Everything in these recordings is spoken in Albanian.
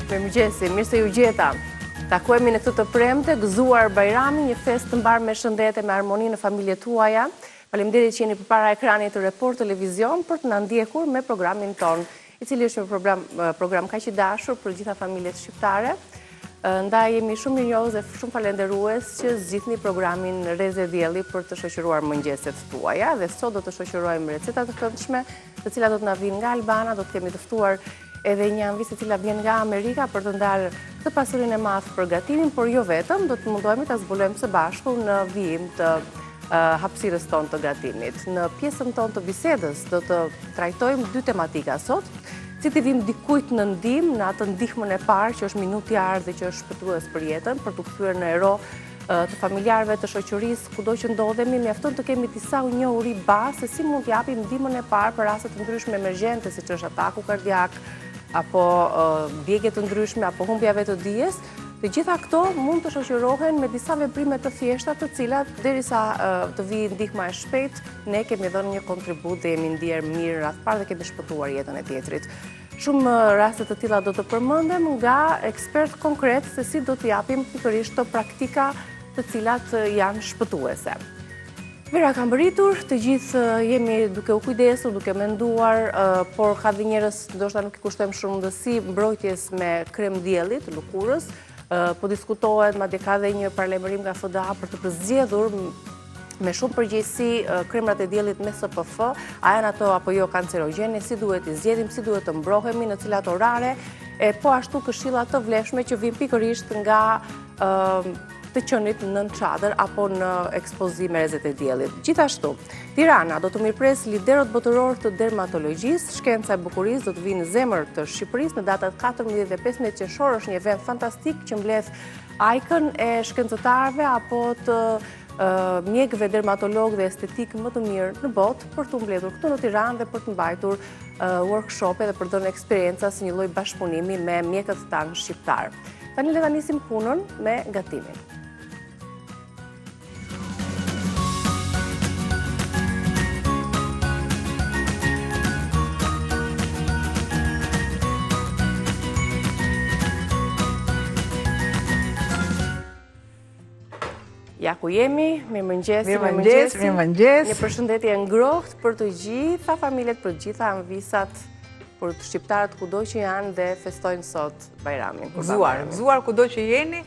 Mirëmëngjesi, mirë se ju gjeta. Takohemi në këtë të premte, gëzuar Bajrami, një fest të mbarë me shëndete, me harmoni në familjet tuaja. Faleminderit që jeni përpara ekranit të Report Televizion për të na ndjekur me programin ton, i cili është një program kaq i dashur për gjitha familjet shqiptare. Ndaj jemi shumë mirënjohës dhe shumë falenderues që zgjidhni programin Reze Dielli për të shoqëruar mëngjeset tuaja, dhe sot do të shoqërojmë receta të këndshme, të cilat do të na vinë nga Albana. Do të kemi të ftuar edhe një anvisë e cila vjen nga Amerika për të ndarë të pasurinë e madh për gatimin, por jo vetëm, do të mundohemi ta zbulojmë së bashku në vijim të hapësirës tonë të gatimit. Në pjesën tonë të bisedës do të trajtojmë dy tematika sot. Si të vim dikujt në ndihmë, në atë ndihmën e parë që është minuti ardh dhe që është shpëtues për jetën, për të kthyer në ero të familjarëve, të shoqërisë, kudo që ndodhemi. Mjafton të kemi disa njohuri bazë se si mund t'japim ndihmën e parë për raste të ndryshme emergjente, siç është ataku kardiak, apo bjegje të ndryshme, apo humbjave të dijes. Të gjitha këto mund të shoqërohen me disa veprime të thjeshta, të cilat derisa të vijë ndihma e shpejt, ne kemi dhënë një kontribut dhe jemi ndier mirë radh parë dhe kemi shpëtuar jetën e tjetrit. Shumë raste të tilla do të përmendem nga ekspert konkret se si do të japim pikërisht të praktika të cilat janë shpëtuese. Vera ka mbëritur, të gjithë jemi duke u kujdesur, duke menduar, por ka dhe njerëz ndoshta nuk i kushtojmë shumë rëndësi mbrojtjes me krem dielli të lëkurës. Po diskutohet, madje ka dhe një paralajmërim nga FDA për të përzgjedhur me shumë përgjegjësi kremrat e diellit me SPF, a janë ato apo jo kancerogjene, si duhet i zgjedhim, si duhet të mbrohemi, në cilat orare, po ashtu këshilla të vlefshme që vijnë pikërisht nga të qenit nën çadër apo në ekspozim me rrezet e diellit. Gjithashtu, Tirana do të mirëpres liderët botëror të dermatologjisë. Shkenca e bukurisë do të vinë në zemër të Shqipërisë në datat 14 dhe 15 qershor. Është një event fantastik që mbledh ajkën e shkencëtarëve apo të mjekëve dermatologë dhe estetik më të mirë në botë për të mbledhur këtu në Tiranë dhe për të mbajtur workshope dhe për të dhënë eksperjenca si një lloj bashkëpunimi me mjekët tanë shqiptar. Tani le ta nisim punën me gatimin. Ja ku jemi, mirëmëngjes. Një përshëndetje ngrohtë për të gjitha familjet, për të gjitha anvisat, për të shqiptarët kudo që janë dhe festojnë sot Bajramin. Gëzuar kudo që jeni,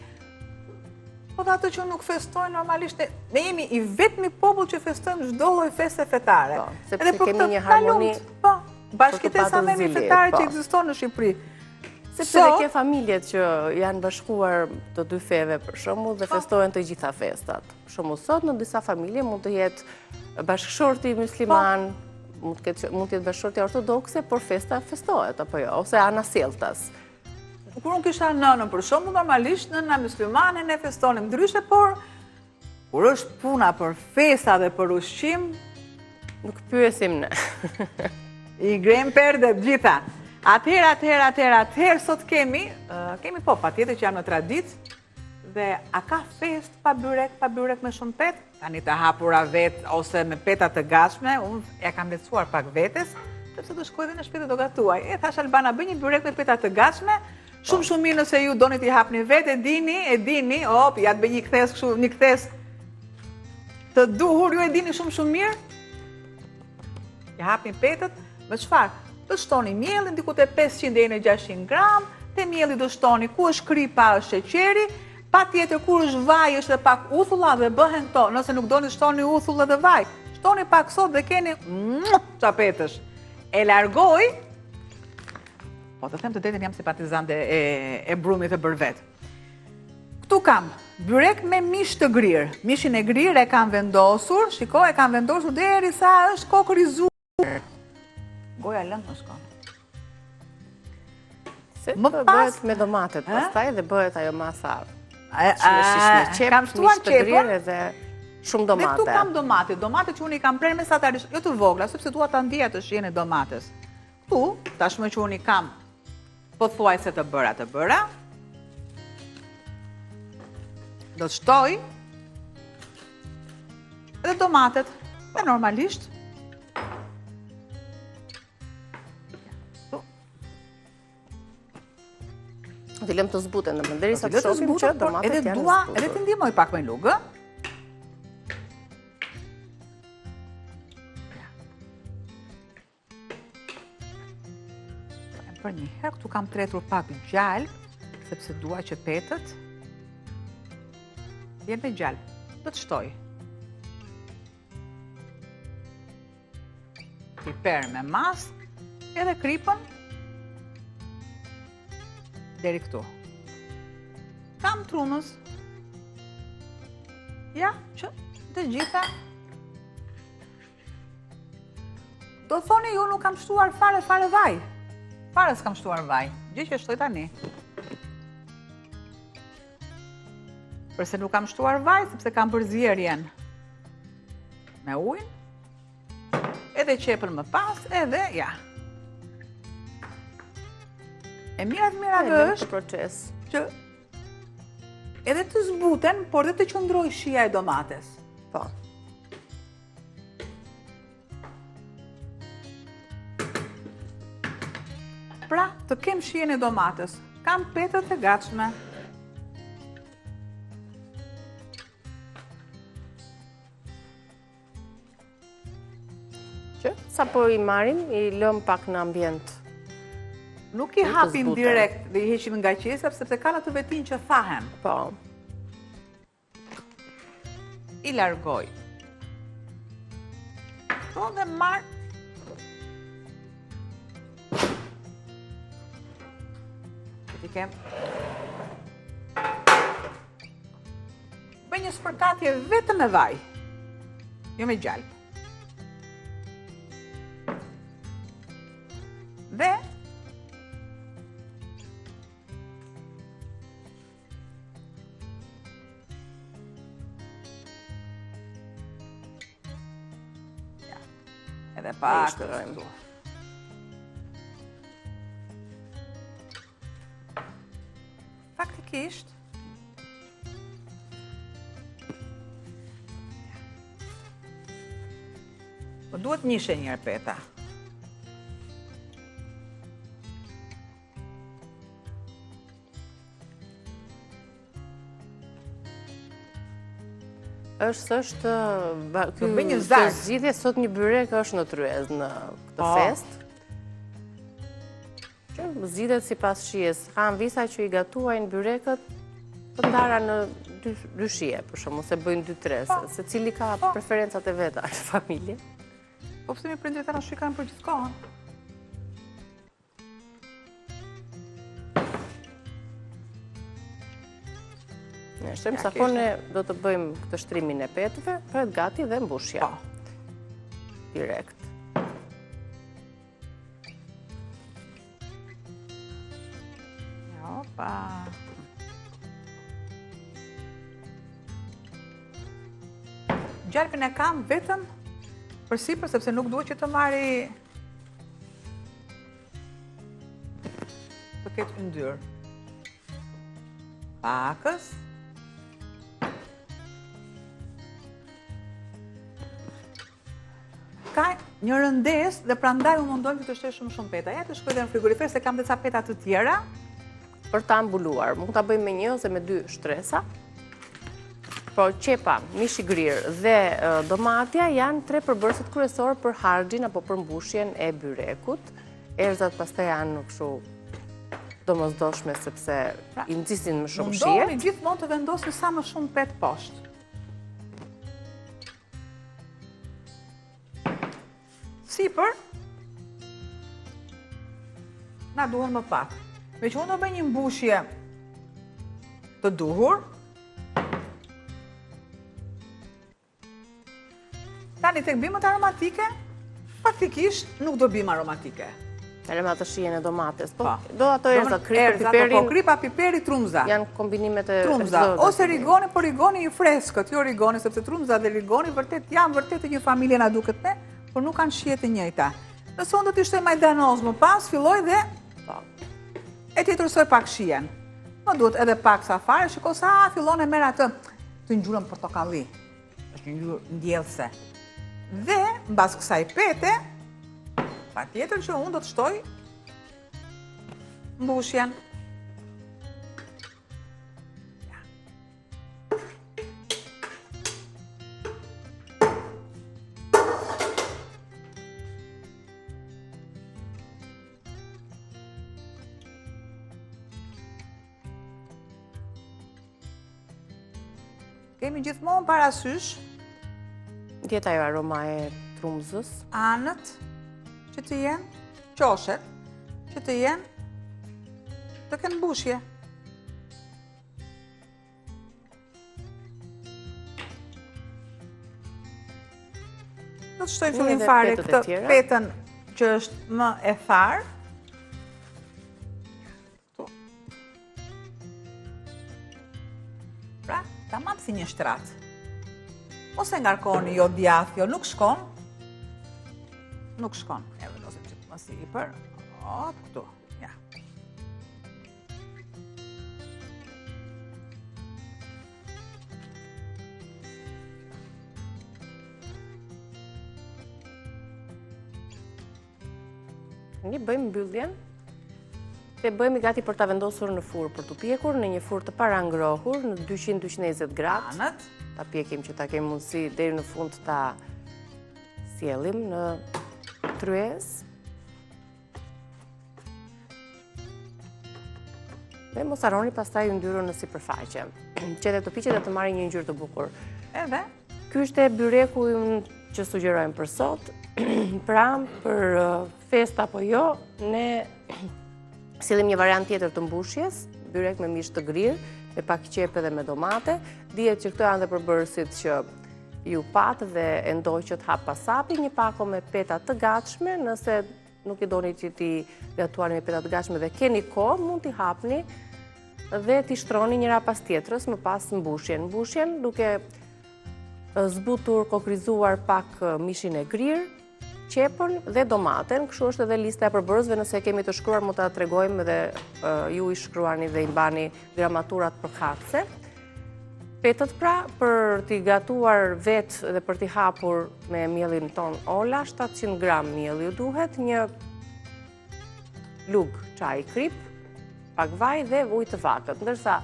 po dhe ato që nuk festojnë normalisht, ne jemi i vetmi popull që festojnë çdo lloj feste fetare. Sepse kemi një harmoni, bashkëtesa me fetare që ekziston në Shqipëri. Sepse dhe ke familjet që janë bashkuar të dy feve për shembull dhe festojnë të gjitha festat. Për shembull sot në disa familje mund të jetë bashkëshorti musliman, mund të jetë bashkëshorti ortodokse, por festa festohet apo jo, ose ana sjelltas. Kur unë kisha nënën për shembull, normalisht nëna muslimane ne festonim ndryshe, por kur është puna për festa dhe për ushqim, nuk pyesim ne. I grem perdet gjitha. Atëherë, sot kemi po patjetër që janë në traditë, dhe a ka fest pa byrek me shumë pet? Tani të hapura vet ose me peta të gatshme, unë ja kam lecuar pak vetes, sepse do shkoj dhe në shtëpi dhe do gatuaj. Thash Albana, bëj një byrek me peta të gatshme, shumë mirë nëse ju doni t'i hapni vet, e dini, ja të bëj një kthes të duhur, ju e dini shumë mirë. Ja hapni petët, me çfarë? Do shtoni mielin, diku te 500 deri në 600 gram, te mielli do shtoni ku është kripa, është sheqeri, patjetër kur është vaj është dhe pak uthulla dhe bëhen këto. Nëse nuk doni shtoni uthull dhe vaj, shtoni pak sot dhe keni çapetësh. E largoj, po të them të drejtën, jam simpatizante e brumit e bërvet. Këtu kam byrek me mish të grirë. Mishin e grirë e kam vendosur, shiko, e kam vendosur derisa është kokërizuar. Goja lëndë në shkonë. Se të bëhet me domatet pastaj dhe bëhet ajo masa me qep, mish të grirë dhe shumë domate. Dhe këtu kam domate që unë i kam prerë mesatarisht, jo të vogla, sepse dua ta ndija të shijen e domates. Këtu, tashmë që unë i kam pothuajse të bëra, do të shtoj edhe domatet, dhe normalisht T'i lëm të zbuten, derisa të shohim që domatet janë zbutur. Edhe të ndihmoj pak me lugë. Për një herë, këtu kam tretur pak gjalp, sepse dua që petët jenë me gjalp. Do të shtoj. Piper me mas, edhe kripën deri këtu. Kam trumës. Ja, që të gjitha. Do thoni ju nuk kam shtuar fare vaj. Fare s'kam shtuar vaj. Gjë që shtoj tani. Përse nuk kam shtuar vaj, sepse kam përzierjen me ujin, edhe qepën më pas, edhe, ja. E mira është proces që edhe të zbuten, por dhe të qëndroj shija e domates. Po. Pra, të kem shijen e domates. Kam petët e gatshme. Që sa po i marrim, i lëm pak në ambient. Nuk i hapim direkt dhe i heqim nga qesa, sepse kanë atë vetin që thahen. Po. I largoj. Po dhe marr. I kem. Bëj një spërkatje vetëm me vaj. Jo me gjalp. Dhe edhe pak të rëjmë. Faktikisht, po duhet njëshe njërë peta. Është bëj një zarf. Zgjidhje sot një byrek është në tryez në këtë fest. Që zgjidhet sipas shijes. Kanë visa që i gatuajnë byrekët të ndara në dy shije, për shembull, se bëjnë 2-3, secili ka preferencat e veta në familje. Po pse mi prindërit tani shikojnë për gjithkohën? Ne shtojmë sa kohë do të bëjmë këtë shtrimin e petëve, bëhet gati dhe mbushja. Direkt. Opa. Gjalpin e kam vetëm për sipër, sepse nuk duhet që të marri të ketë yndyrë. Pakës. Ka një rëndes dhe prandaj unë mundojmë që të shtoj shumë peta. Ja të shkoj dhe në frigorifer se kam dhe ca peta të tjera. Për ta mbuluar, mund ta bëjmë me 1 ose me 2 shtresa. Por qepa, mishi grirë dhe domatja janë 3 përbërësit kryesor për harxhin apo për mbushjen e byrekut. Erëzat pastaj janë kështu domosdoshme sepse i nxisin më shumë shije. Mundohuni gjithmonë të vendosni sa më shumë petë poshtë. Sipër, na duhen më pak. Me që unë do bëj një mbushje të duhur, tani tek bimët aromatike, faktikisht nuk do bimë aromatike. Edhe me atë shijen e domates, po do ato erzat, kripa, piperi, trumza. Janë kombinimet e trumza, ose rigoni, por rigoni i freskët, jo rigoni, sepse trumza dhe rigoni janë vërtet të një familje na duket me, por nuk kanë shije të njëjta. Nëse unë do t'i shtoj majdanoz më pas, filloj dhe e t'i tërësoj pak shijen. Më duhet edhe pak sa fare, shiko sa fillon e merr atë të ngjyrën portokalli. Është një ngjyrë ndjellëse. Dhe mbas kësaj pete, patjetër që unë do të shtoj mbushjen. Kemi gjithmonë parasysh Djeta jo aroma e trumzës. anët që të jenë, qoshet, që të jenë, të kenë mbushje. Do të shtojmë fillim fare këtë petën që është më e tharë. Pra, tamam si një shtratë. Ose ngarkoni jo djath, jo nuk shkon. Nuk shkon. E vendosim që më sipër. Hop, këtu. Ja. Një bëjmë mbylljen. Te bëjmë gati për ta vendosur në furrë për të pjekur, në një furrë të parangrohur, në 200-220 gradë. Anët. Ta pjekim që ta kemi mundësi deri në fund ta sjellim në tryez. Dhe mos harroni pastaj yndyrën në sipërfaqe. Që të piqet dhe të marrë një ngjyrë të bukur. Edhe? Ky është byreku që sugjerojmë për sot. Pra, për festa apo jo, ne sillim një variant tjetër të mbushjes, byrek me mish të grirë, me pak qepë dhe me domate. Dihet që këto janë dhe përbërësit që ju patë dhe e ndoqët hap pas hapi, një pako me peta të gatshme, nëse nuk i doni që ti gatuani me peta të gatshme dhe keni kohë, mund t'i hapni dhe t'i shtroni njëra pas tjetrës, më pas mbushjen. Mbushjen duke zbutur, kokrizuar pak mishin e grirë, qepën dhe domaten, kështu është edhe lista e përbërësve, nëse kemi të shkruar mund ta tregojmë dhe ju i shkruani dhe i mbani gramaturat përkatëse. Petët pra, për t'i gatuar vetë dhe për t'i hapur me mielin ton ola, 700 gram miell ju duhet, një lug çaj krip, pak vaj dhe ujë të vakët. Ndërsa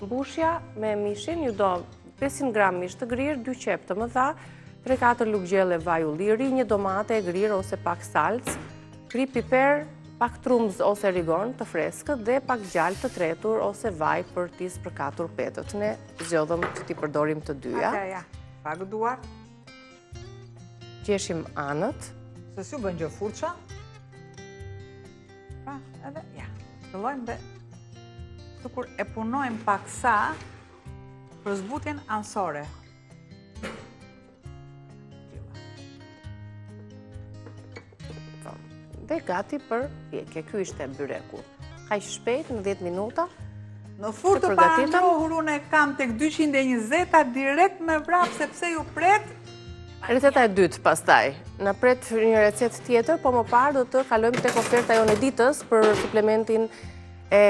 mbushja me mishin ju do 500 gram mish të grirë, 2 qep të mëdha, 3-4 lugë gjelle vaj ulliri, një domate e grirë ose pak salcë, krip piper, pak trumz ose rigon të freskët dhe pak gjallë të tretur ose vaj për t'i spërkatur petët. Ne zgjodhëm që t'i përdorim të dyja. Ja, pak duar. Qeshim anët. Se si u bën gjë furça. Pra, edhe, ja. Fillojmë dhe të kur e punojmë paksa për zbutjen ansore. Dhe gati për pjekje. Ky ishte byreku. Kaq shpejt në 10 minuta. Në furrë të parangrohur unë e kam tek 220 direkt me vrap sepse ju pret. Receta e dytë pastaj. Na pret një recetë tjetër, po më parë do të kalojmë tek oferta jonë e ditës për suplementin e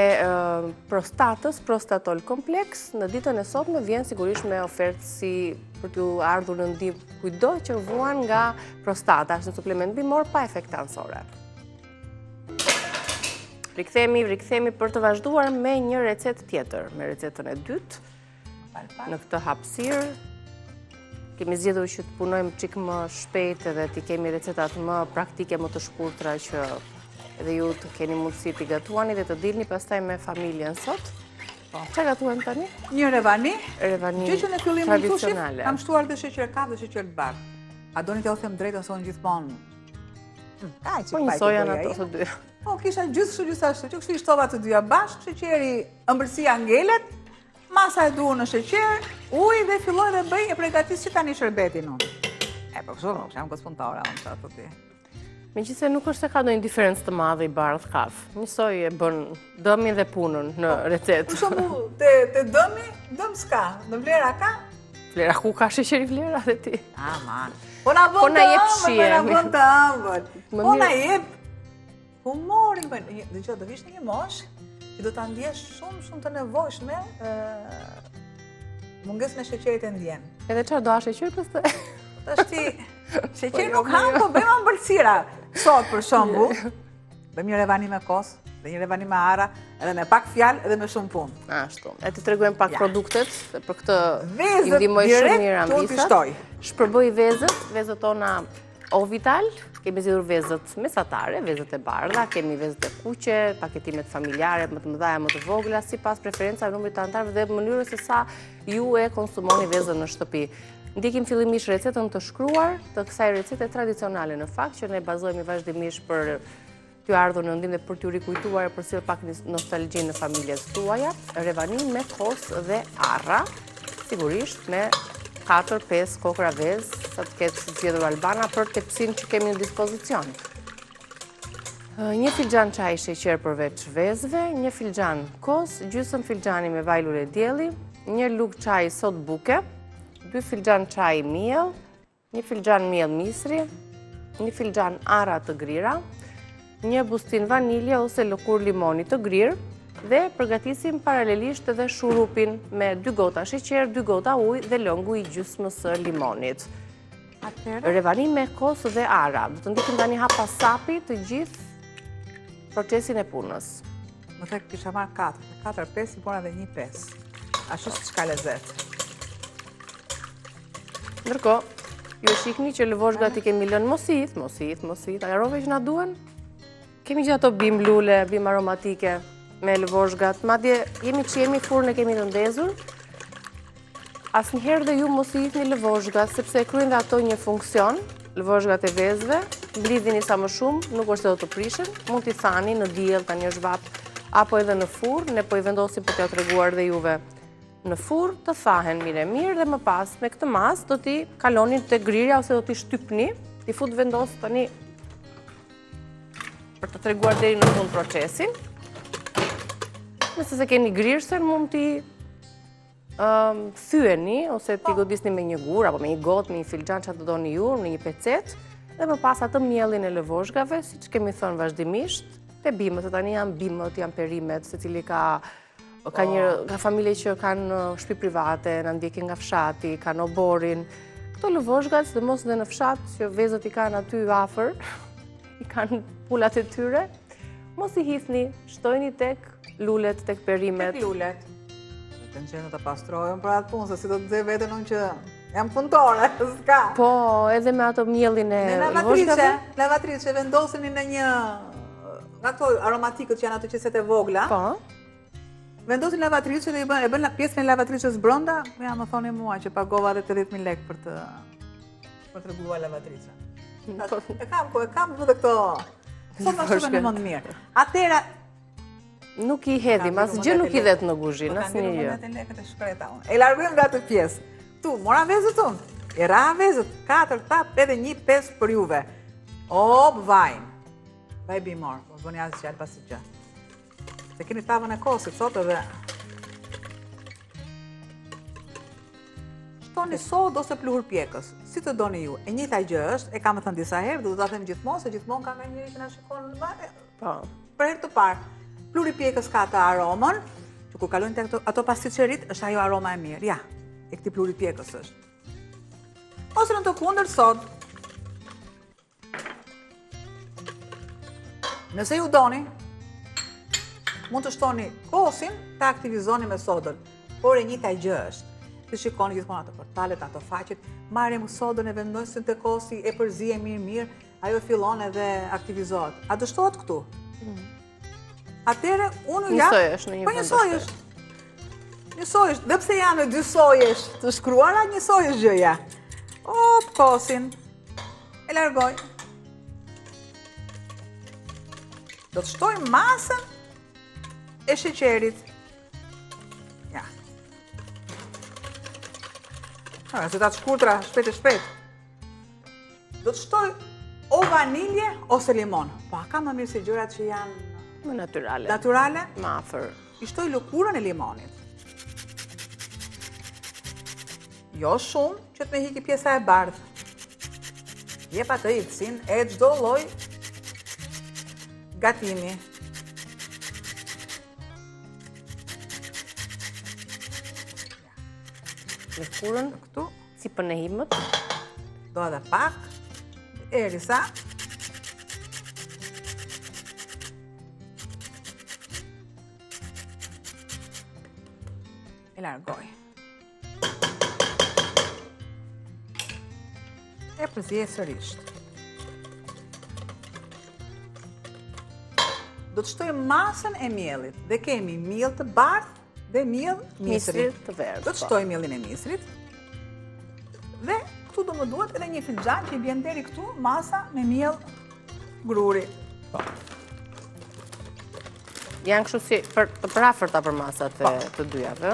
prostatës, Prostatol Kompleks. Në ditën e sotme vjen sigurisht me ofertë si për t'ju ardhur në ndihmë kujdo që vuan nga prostata, është një suplement bimor pa efekt anësore. Rikthemi për të vazhduar me një recetë tjetër, me recetën e dytë. Në këtë hapësirë kemi zgjedhur që të punojmë çik më shpejt edhe t'i kemi recetat më praktike, më të shkurtra që edhe ju të keni mundësi t'i gatuani dhe të dilni pastaj me familjen sot. Çfarë gatuam tani? Një revani. Revani që në fillim mund thoshim, tradicionale. kam shtuar dhe sheqer kafë dhe sheqer të bardhë. A doni t'ja u them drejtën se unë gjithmonë. Po njësoj janë ato të dy. Po kisha gjithashtu, që kështu i shtova të dyja bashkë, sheqeri, ëmbëlsia ngelet, masa e duhur në sheqer, ujë dhe filloj dhe bëj e përgatis që tani shërbetin unë. Po kështu nuk jam kospuntore unë çfarë të ti. Megjithëse nuk është se ka ndonjë diferencë të madhe i bardh kafë. Njësoj e bën dëmin dhe punën në recetë. Për shembull, te dëm s'ka, në vlera ka? Vlera ku ka sheqeri vlera dhe ti? Aman. Po na bën të ëmbël. Po na jep humorin. Dëgjoj, do vish në një moshë që do ta ndjesh shumë të nevojshme mungesën e sheqerit e ndjen. Edhe çfarë do ha sheqer pastaj? Tash ti sheqer nuk ham, po bëjmë ëmbëlsira. Sot për shembull, bëjmë një revani me kos, dhe një revani me ara, edhe me pak fjalë edhe me shumë punë. Ashtu. E të tregojmë pak produktet, për këtë i vezët ndihmoj shumë mirë direkt tu ambisat. pishtoj. Shpërbëj vezët tona Ovital, kemi zgjedhur vezët mesatare, vezët e bardha, kemi vezët e kuqe, paketimet familjare, më të mëdha, më të vogla, sipas preferencave, numrit të anëtarëve dhe mënyrës se sa ju e konsumoni vezën në shtëpi. Ndjekim fillimisht recetën të shkruar të kësaj recete tradicionale në fakt, që ne bazohemi vazhdimisht për t'ju ardhur në ndim dhe për t'ju rikujtuar e përcjell pak nostalgji në familjet tuaja, revanin me kos dhe arra, sigurisht me 4-5 kokra vezë, sa të ketë zgjedhur Albana për tepsin që kemi në dispozicion. Një filxhan çaj sheqer përveç vezëve, një filxhan kos, gjysmë filxhani me vaj lule dielli, një lug çaj sot buke, 2 filxhan çaj miell, një filxhan miell misri, një filxhan arra të grira, një bustin vanilje ose lëkur limoni të grirë, dhe përgatisim paralelisht edhe shurupin me 2 gota sheqer, 2 gota ujë dhe lëngu i gjysmës së limonit. Revanim me kos dhe arra. Do të ndikim tani hapa sapi të gjithë procesin e punës. Më thek kisha marrë 4-5 i bona dhe 1-5. Ashtu si çka lezet. Ndërkohë, ju e shikni që lëvozhgat i kemi lënë mos i thith, ajarove që na duhen. Kemi gjithë ato bim lule, bim aromatike me lëvozhgat, madje jemi furrën e kemi të ndezur. Asnjëherë dhe ju mos i hidhni lëvozhgat, sepse kryejnë dhe ato një funksion, lëvozhgat e vezëve, mblidhini sa më shumë, nuk është se do të prishen, mund t'i thani në diell tani është zhvap, apo edhe në furrë, ne po i vendosim për t'ja treguar dhe juve. Në furrë të thahen mirë dhe më pas me këtë mas do t'i kaloni te grirja ose do t'i shtypni, t'i fut vendos tani për të treguar deri në fund procesin. Nëse se keni grirësen, mund t'i thyeni, ose t'i godisni me një gur, apo me një gotë, me një filxhan që të doni ju, në një pecet, dhe më pas atë miellin e lëvozhgave, si që kemi thënë vazhdimisht, te bimët, e tani janë bimët, janë perimet, se cili ka familje që kanë shtëpi private, në ndjekin nga fshati, kanë oborin. Këto lëvozhgat, sidomos dhe në fshat, që vezët i kanë aty afër, i kanë pulat e tyre, mos i hithni, shtojni tek lulet, tek perimet. Tek lulet. Të në qenë të pastrojën për atë punë, se si do të dhe vetën unë që jam punëtore, s'ka. Po, edhe me ato miellin e lëvozhgave. Lavatrice, vendoseni në një, nga këto aromatikët që janë ato qeset e vogla. Po. Vendosin lavatrice dhe e bën pjesën e lavatrices brenda, ja më thoni mua që pagova edhe 80.000 lekë për të rregulluar lavatrice. E kam edhe këto. Sot më shkruan në mend mirë. Atëra nuk i hedhim, asgjë nuk i dhet në kuzhinë, asnjë gjë. E largojmë nga atë pjesë. Tu, mora vezët unë. I ra vezët, 4 tap edhe 1-5 për juve. Op, vajnë. Vaj bimor, po bëni asgjë fjalë pasi gjë. Se keni tavën e kosit sot edhe shtoni sod ose pluhur pjekës. Si të doni ju. E njëjta gjë është, e kam thënë disa herë, do ta them gjithmonë se gjithmonë ka njëri që na shikon në bar. Po. Për herë të parë, pluri pjekës ka atë aromën, që kur kalojnë tek ato pastiçerit, është ajo aroma e mirë. Ja, e këtij pluri pjekës është. Ose në të kundërt sod. Nëse ju doni, mund të shtoni kosin, ta aktivizoni me sodën. Por e njëjta gjë është. Të shikoni gjithmonë ato portalet, ato faqet, marrim sodën e vendosim te kosi, e përzihem mirë, ajo fillon edhe aktivizohet. A dështohet këtu? Atëre unë ja. Njësoj është në një vend. Njësoj është. Njësoj është. Dhe pse janë 2 sojesh të shkruara, njësoj është gjëja. Op, kosin. E largoj. Do të shtoj masën e sheqerit. Ja. Rezultat shkurtra, shpejt e shpejt. Do të shtoj o vanilje ose limon. Pa, ka më mirë si gjërat që janë më natyrale. Natyrale? Më afër. I shtoj lëkurën e limonit. Jo shumë, që të me hiki pjesa e bardhë. Jep atë ilësin e çdo lloj gatimi. Lëkurën këtu, si për nehimët. Do edhe pak, erisa e largoj. E përzije sërisht. do të shtoj masën e miellit. Dhe kemi miell të bardhë dhe miell misri. Të verdhë. Do të shtoj miellin e misrit. Dhe këtu do më duhet edhe një filxhan që i bjen deri këtu masa me miell gruri. Janë kështu si të prafërta për masat të dyjave.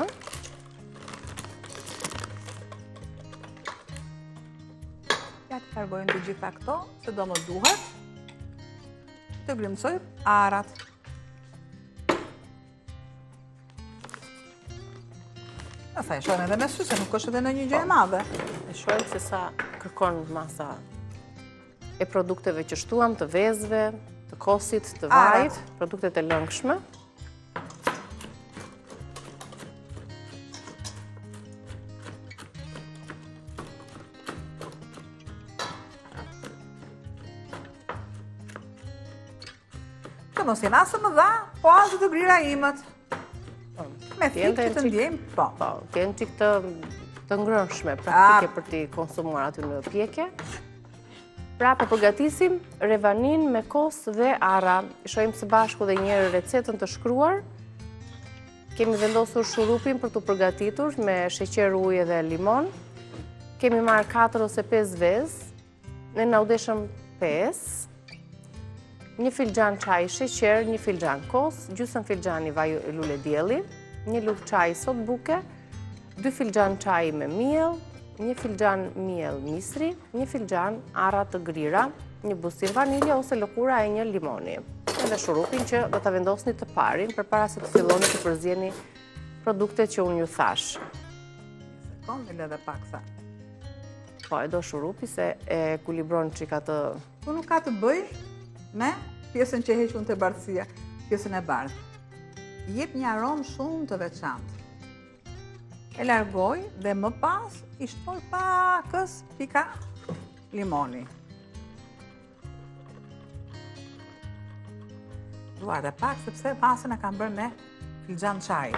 Ja të largojnë të gjitha këto, se do më duhet të grimcoj arat. Asa e shojmë edhe me sy, se nuk është edhe në një gjë e madhe. E shojmë se sa kërkon masa e produkteve që shtuam, të vezëve, të kosit, të vajt, produktet e lëngshme. Të mos jenë asë më dha, po asë të grira imët. Me thikë që të ndjejmë, po. Po, të jenë qik të ngrënshme, praktike për t'i konsumuar aty në pjekje. Pra, përgatisim revanin me kos dhe ara. I shojmë së bashku dhe njërë recetën të shkruar. Kemi vendosur shurupin për t'u përgatitur me sheqer, ujë dhe limon. Kemi marrë 4 ose 5 vezë. Ne na u deshëm 5. 1 filxhan çaj sheqer, 1 filxhan kos, gjysmë filxhani vaj lule dielli, 1 lugë çaj sot buke, 2 filxhan çaj me miell, 1 filxhan miell misri, 1 filxhan arra të grira, 1 bustin vanilje ose lëkura e 1 limoni. Edhe shurupin që do ta vendosni të parin përpara se të filloni të përzjeni produktet që unë ju thash. Sekondë edhe pak sa. Po, e do shurupi se e kulibron çika të... Tu nuk ka të bëj me pjesën që heq unë të bardhësia, pjesën e bardhë. Jep një aromë shumë të veçantë. E largoj dhe më pas i shtoj pakës pika limoni. Dua dhe pak sepse masën e kam bërë me filxhan çaj.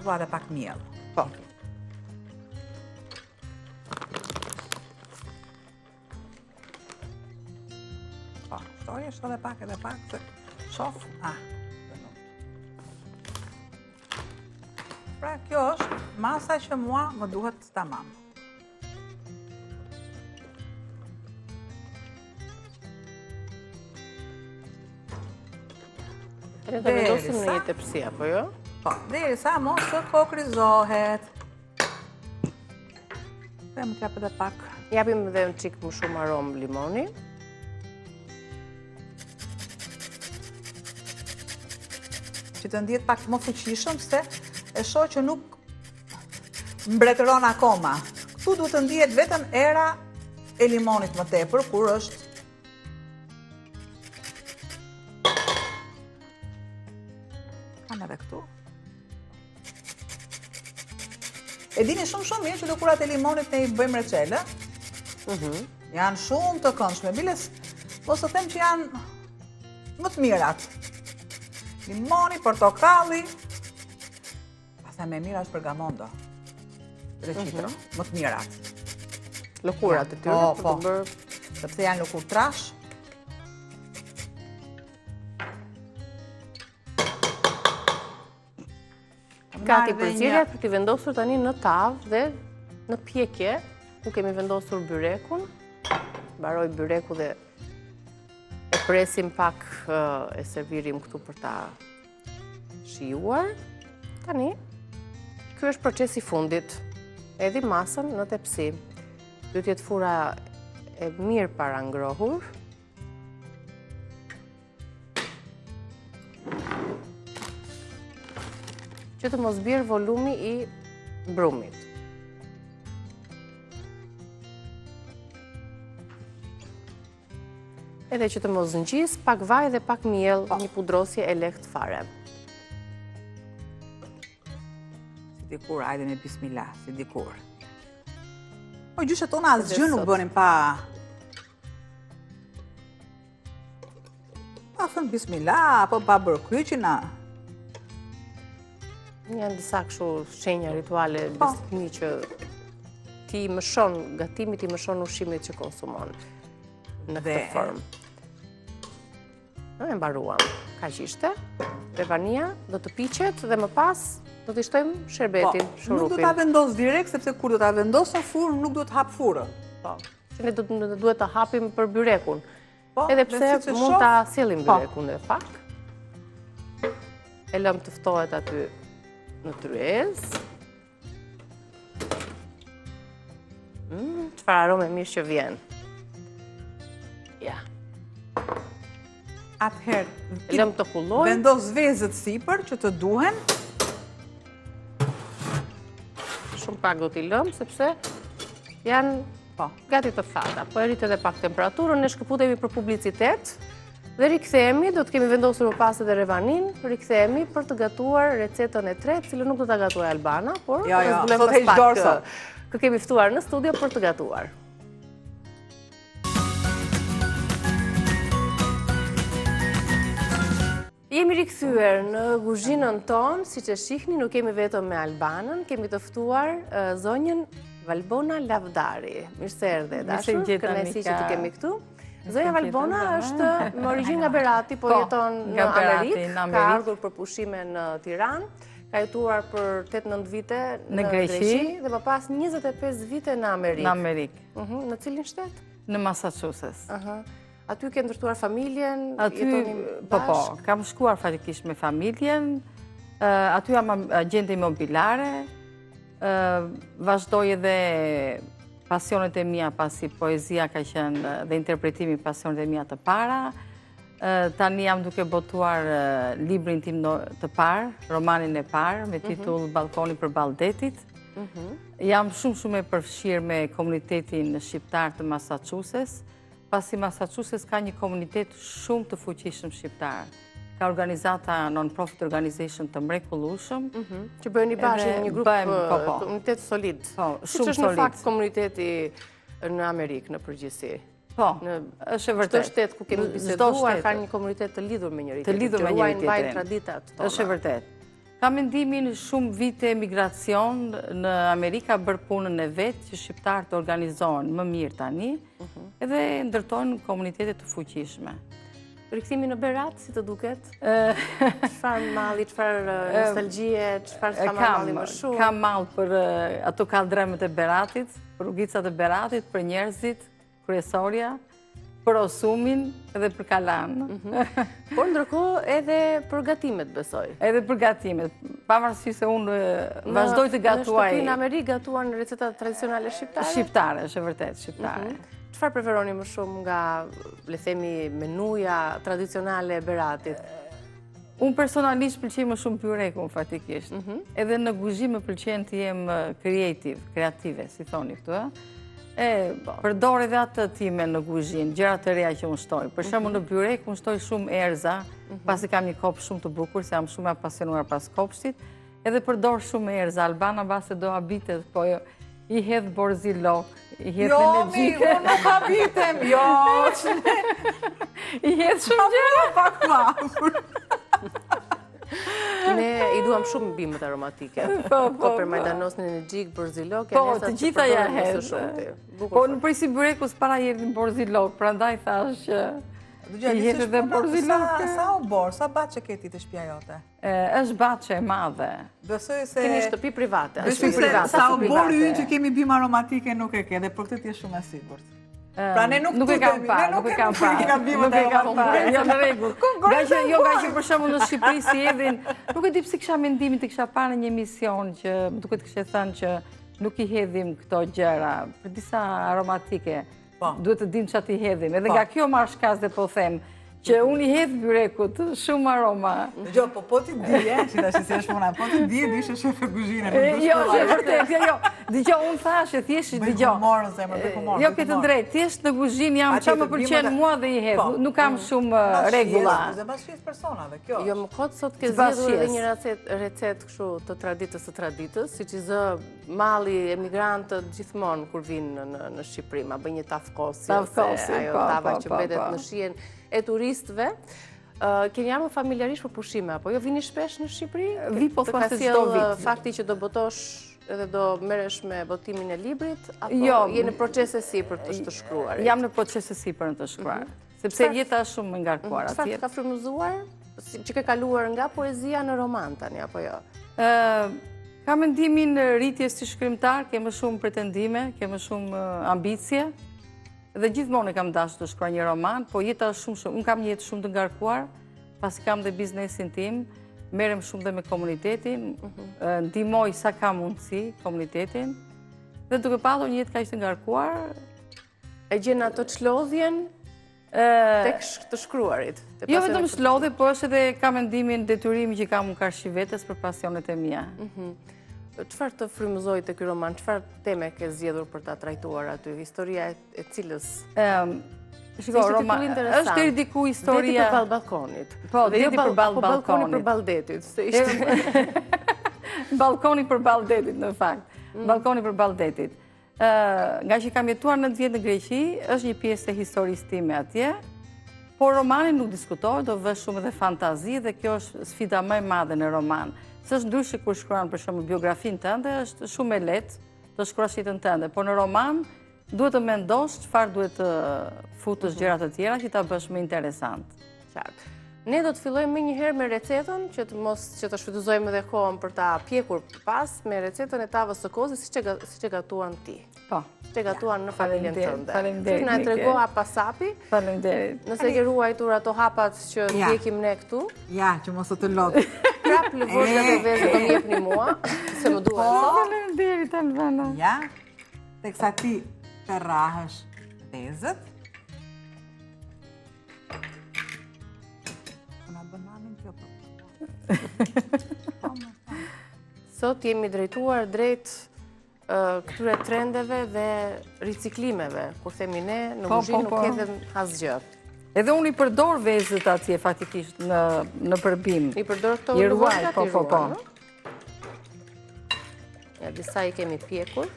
Dua dhe pak miell. Po. Po, shtoj edhe pak se shoh. Pra, kjo është masa që mua më duhet tamam. E të vendosim në një tepsi, apo jo? Po, derisa mos të kokrizohet. Dhe më t'jap edhe pak. Japim edhe një çik më shumë aromë limoni. Që të ndjetë pak më fuqishëm, se e shoh që nuk mbretëron akoma. Këtu duhet të ndihet vetëm era e limonit më tepër, kur është kam edhe këtu. E dini shumë mirë që lëkurat e limonit ne i bëjmë reçele. Janë shumë të këndshme. Biles, mos të them që janë më të mirat. Limoni, portokalli, pastaj më mirë është bergamondo. Recitro, më të mirat. Lëkurat e tyre për të bërë... Sepse janë lëkur trash. Gati përzierja për t'i vendosur tani në tavë dhe në pjekje, ku kemi vendosur byrekun. Mbaroj byreku dhe e presim pak, e servirim këtu për ta shijuar. Tani, ky është procesi fundit. Edhi masën në tepsi. Duhet jetë fura e mirë para ngrohur. Që të mos bjerë volumi i brumit. Edhe që të mos ngjis, pak vaj dhe pak miell, një pudrosje e lehtë fare. Si dikur, hajde me bismillah, si dikur. Po gjyshet tona asgjë nuk bënin pa thënë bismillah, apo pa bërë kyçina. Janë disa kështu shenja rituale besimi që ti mëshon, gatimi ti mëshon ushqimit që konsumon në këtë formë. E mbaruam. Kaq ishte. Revania do të piqet dhe më pas do t'i shtojmë sherbetin, shurupin. Nuk do ta vendos direkt, sepse kur do ta vendos në furrë, nuk do të hap furrën. Po, që ne duhet të hapim për byrekun. Po, edhe pse mund ta sjellim byrekun dhe pak. E lëm të ftohet aty në tryez. Çfarë arome mirë që vjen. Ja. Atëherë, e lëm të kullojë. Vendos vezët sipër që të duhen. Shumë pak do t'i lëm, sepse janë gati të thata. Po e rrit edhe pak temperaturën, ne shkëputemi për publicitet, dhe rikthehemi, do të kemi vendosur më pas edhe revanin, rikthehemi për të gatuar recetën e tretë, cilën nuk do ta gatuaj Albana, por sot heq dorë kë kemi ftuar në studio për të gatuar. Jemi rikthyer në kuzhinën tonë, siç e shihni, nuk kemi vetëm me Albanën, kemi të ftuar zonjën Valbona Lavdari. Mirë se erdhe, dashur, kënaqësi që të kemi këtu. Zonja Valbona është me origjinë nga Berati, po jeton në Amerikë, ka ardhur për pushime në Tiranë, ka jetuar për 8-9 vite në Greqi dhe më pas 25 vite në Amerikë. Në Amerikë. Në cilin shtet? Në Massachusetts. Aty ke ndërtuar familjen, jetoni bashkë? Po, kam shkuar fatikisht me familjen, aty jam agjente imobiliare, vazhdoj edhe pasionet e mia, pasi poezia ka qenë dhe interpretimi pasionet e mia të para. Tani jam duke botuar librin tim të parë, romanin e parë, me titull Balkoni për Baldetit. Jam shumë e përfshirë me komunitetin shqiptar të Massachusetts, pasi Massachusetts ka një komunitet shumë të fuqishëm shqiptar. Ka organizata non-profit organization të mrekullueshëm. Që bëjnë bashkë një grup komunitet solid. Shumë solid. Siç është në fakt komuniteti në Amerikë në përgjithësi. Po, është e vërtetë. Çdo shtet ku kemi biseduar ka një komunitet të lidhur me njëri tjetrin. Të lidhur me njëri tjetrin. Mbajnë traditat tona. Është e vërtetë. Ka mendimin shumë vite emigracion në Amerika bërë punën e vetë që shqiptarët të organizohen më mirë tani edhe ndërtojnë komunitetet të fuqishme. Rikthimi në Berat, si të duket? Çfarë malli, çfarë nostalgjie, çfarë ka malli më shumë? Kam mall për ato kaldremet e Beratit, për rrugicat e Beratit, për njerëzit, kryesorja, për osumin edhe për kalan. Por ndërkohë edhe për gatimet, besoj. Edhe për gatimet. Pavarësisht se unë vazhdoj të gatuaj. Në shtëpinë në Amerikë gatuan recetat tradicionale shqiptare? Shqiptare, është e vërtet, shqiptare. Çfarë preferoni më shumë nga, le themi, menuja tradicionale e Beratit? Unë personalisht pëlqej më shumë byrekun, fatikisht. Edhe në kuzhinë më pëlqen të jem kreative, si thoni këtu, përdor edhe atë time në kuzhinë, gjëra të reja që unë shtoj. Për shembull në byrek unë shtoj shumë erza, pasi kam një kopsh shumë të bukur, se jam shumë e apasionuar pas kopshtit, edhe përdor shumë erza. Albana base do habitet, po i hedh borzilok, i hedh energjike. Jo, unë nuk habitem, jo. I hedh shumë gjëra pak ma. Ne i duam shumë bimët aromatike. Koper majdanos në energjik, borzilok, po, të gjitha ja hedh. Po, në përsi byrekus para jedhin borzilok, prandaj thash që i hedh edhe borzilok. Sa o borë, sa bache keti të shtëpia jote? Është bache e madhe. Besoj se... Keni shtëpi private. Sa o borë ju që kemi bimë aromatike nuk e ke, dhe për këtë t'je shumë e sigurt. Pra ne nuk e kam parë, nuk e kam parë. Jo, në rregull. Jo, nga që për shembull në Shqipëri si edhin, nuk e di pse kisha mendimin të kisha parë në një emision që më duket kishte thënë që nuk i hedhim këto gjëra, për disa aromatike. Duhet të dim çfarë i hedhim. Edhe nga kjo marr shkas dhe po them që unë i hedh byrekut shumë aroma. Jo, po ti di, që tash si është puna, po ti di, ishe shef e kuzhine. Jo, është vërtet, jo. Dgjoj, unë thashë, thjesht dgjoj. Humor, zemër, bëj humor. Jo, ke të drejtë, thjesht në kuzhinë jam çfarë më pëlqen mua dhe i hedh. Nuk kam shumë rregulla. Dhe bashkësisht personave, kjo. Jo, më kot sot ke zgjedhur edhe një recet kështu të traditës, siç i zë malli emigrantët gjithmonë kur vinë në Shqipëri, ma bëj një tafkosi, ajo tava që mbetet në shijen e turistëve. Keni ardhur familjarisht për pushime, apo jo vini shpesh në Shqipëri? Vi po thua se çdo vit. Fakti që do botosh edhe do merresh me botimin e librit, apo je në procese si për të shkruar? Jam në procese si për të shkruar. Sepse jeta është shumë e ngarkuar Çfarë atje. të ka frymëzuar? Që ke kaluar nga poezia në roman tani, apo jo? Ka mendimin rritje si shkrimtar, ke më shumë pretendime, ke më shumë ambicie, dhe gjithmonë e kam dashur të shkruaj një roman, po jeta është shumë, unë kam një jetë shumë të ngarkuar, pasi kam dhe biznesin tim, merrem shumë dhe me komunitetin, ndihmoj sa ka mundësi komunitetin, dhe duke pasur një jetë kaq të ngarkuar, E gjen ato çlodhjen tek të shkruarit. jo vetëm shlodhe, po është edhe ka mendimin detyrimi që kam unë karshi vetes për pasionet e mia. Çfarë të frymëzoi te ky roman? Çfarë teme ke zgjedhur për ta trajtuar aty? Historia e cilës Shiko, roman, është deri diku historia... Deti përballë balkonit. Po, deti përballë balkoni balkonit. përballë detit. Se ishte Balkoni përballë detit, në fakt. Balkoni përballë detit. Nga që kam jetuar 9 vjet në Greqi, është një pjesë e historisë time atje, por romani nuk diskutohet, do vësh shumë edhe fantazi dhe kjo është sfida më e madhe në roman. S'është ndryshe kur shkruan për shembull biografinë tënde, është shumë e lehtë të shkruash jetën tënde, por në roman duhet të mendosh çfarë duhet të futësh gjëra të tjera që ta bësh më interesant. qartë. Ne do të fillojmë menjëherë me recetën, që të shfrytëzojmë edhe kohën për ta pjekur pas me recetën e tavës së kozit, siç e gatuan ti. Po. Siç e gatuan në familjen tënde. Faleminderit. Që na trego hapa sapi. Faleminderit. Nëse ke ruajtur ato hapat që ndjekim ne këtu, Ja, që mos të lot. prap lëvozhat e vezë do m'jepni mua, se më duhet. Faleminderit, Albana. Ja, teksa ti të rrahësh vezët. Na bën mamin kjo po. Sot jemi drejtuar drejt këtyre trendeve dhe riciklimeve. Kur themi ne, në kuzhinë nuk hedhem asgjë. Edhe unë i përdor vezët atje faktikisht në përbim. I përdor këto I ruaj, lëvozhat, po, i po, ruaj, po. no? Ja, disa i kemi pjekur.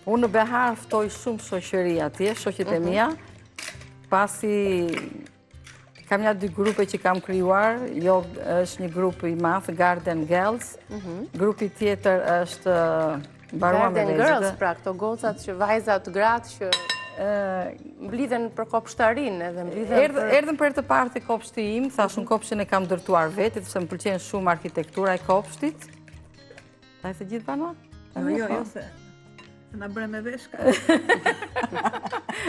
Unë në Behar ftoj shumë shoqëri atje, shoqet e mia, pasi kam ja 2 grupe që kam krijuar, jo është një grup i madh, Garden Girls, grupi tjetër është mbaruar me Garden Girls, pra këto gocat që vajzat, gratë që mblidhen për kopshtarinë edhe mblidhen Erdhën për të parë te kopshti im, thash unë kopshtin e kam ndërtuar vetë, sepse më pëlqen shumë arkitektura e kopshtit. Ta e se gjithë banua? Jo, se na bëre me veshka.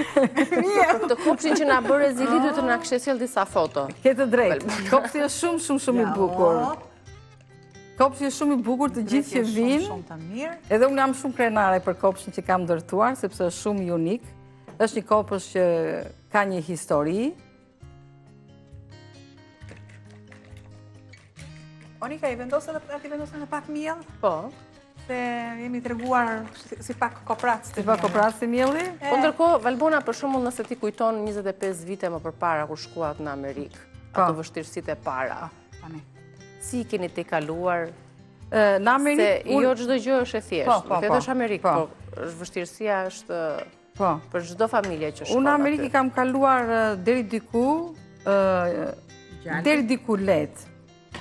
Për këtë kopshin që na bëre Zili, duhet të na kishte sjell disa foto. Ke të drejtë. Kopshti është shumë i bukur. Kopshti është shumë i bukur, të gjithë që vinë. Shumë të mirë. Edhe unë jam shumë krenare për kopshin që kam ndërtuar, sepse është shumë unik. Është një kopës që ka një histori. Onika, i vendosën në pak miell? Po. Se jemi treguar si pak kopratës. Si pak kopratës të mielli? Po ndërkohë, Valbona, për shembull, nëse ti kujton 25 vite më përpara kur shkuat në Amerikë, ato vështirësitë e para. Si keni te kaluar? Në Amerikë... Se jo çdo gjë është e thjeshtë. Nuk është Amerikë, po vështirësia është për çdo familje që shkon. Unë në Amerikë kam kaluar deri diku lehtë.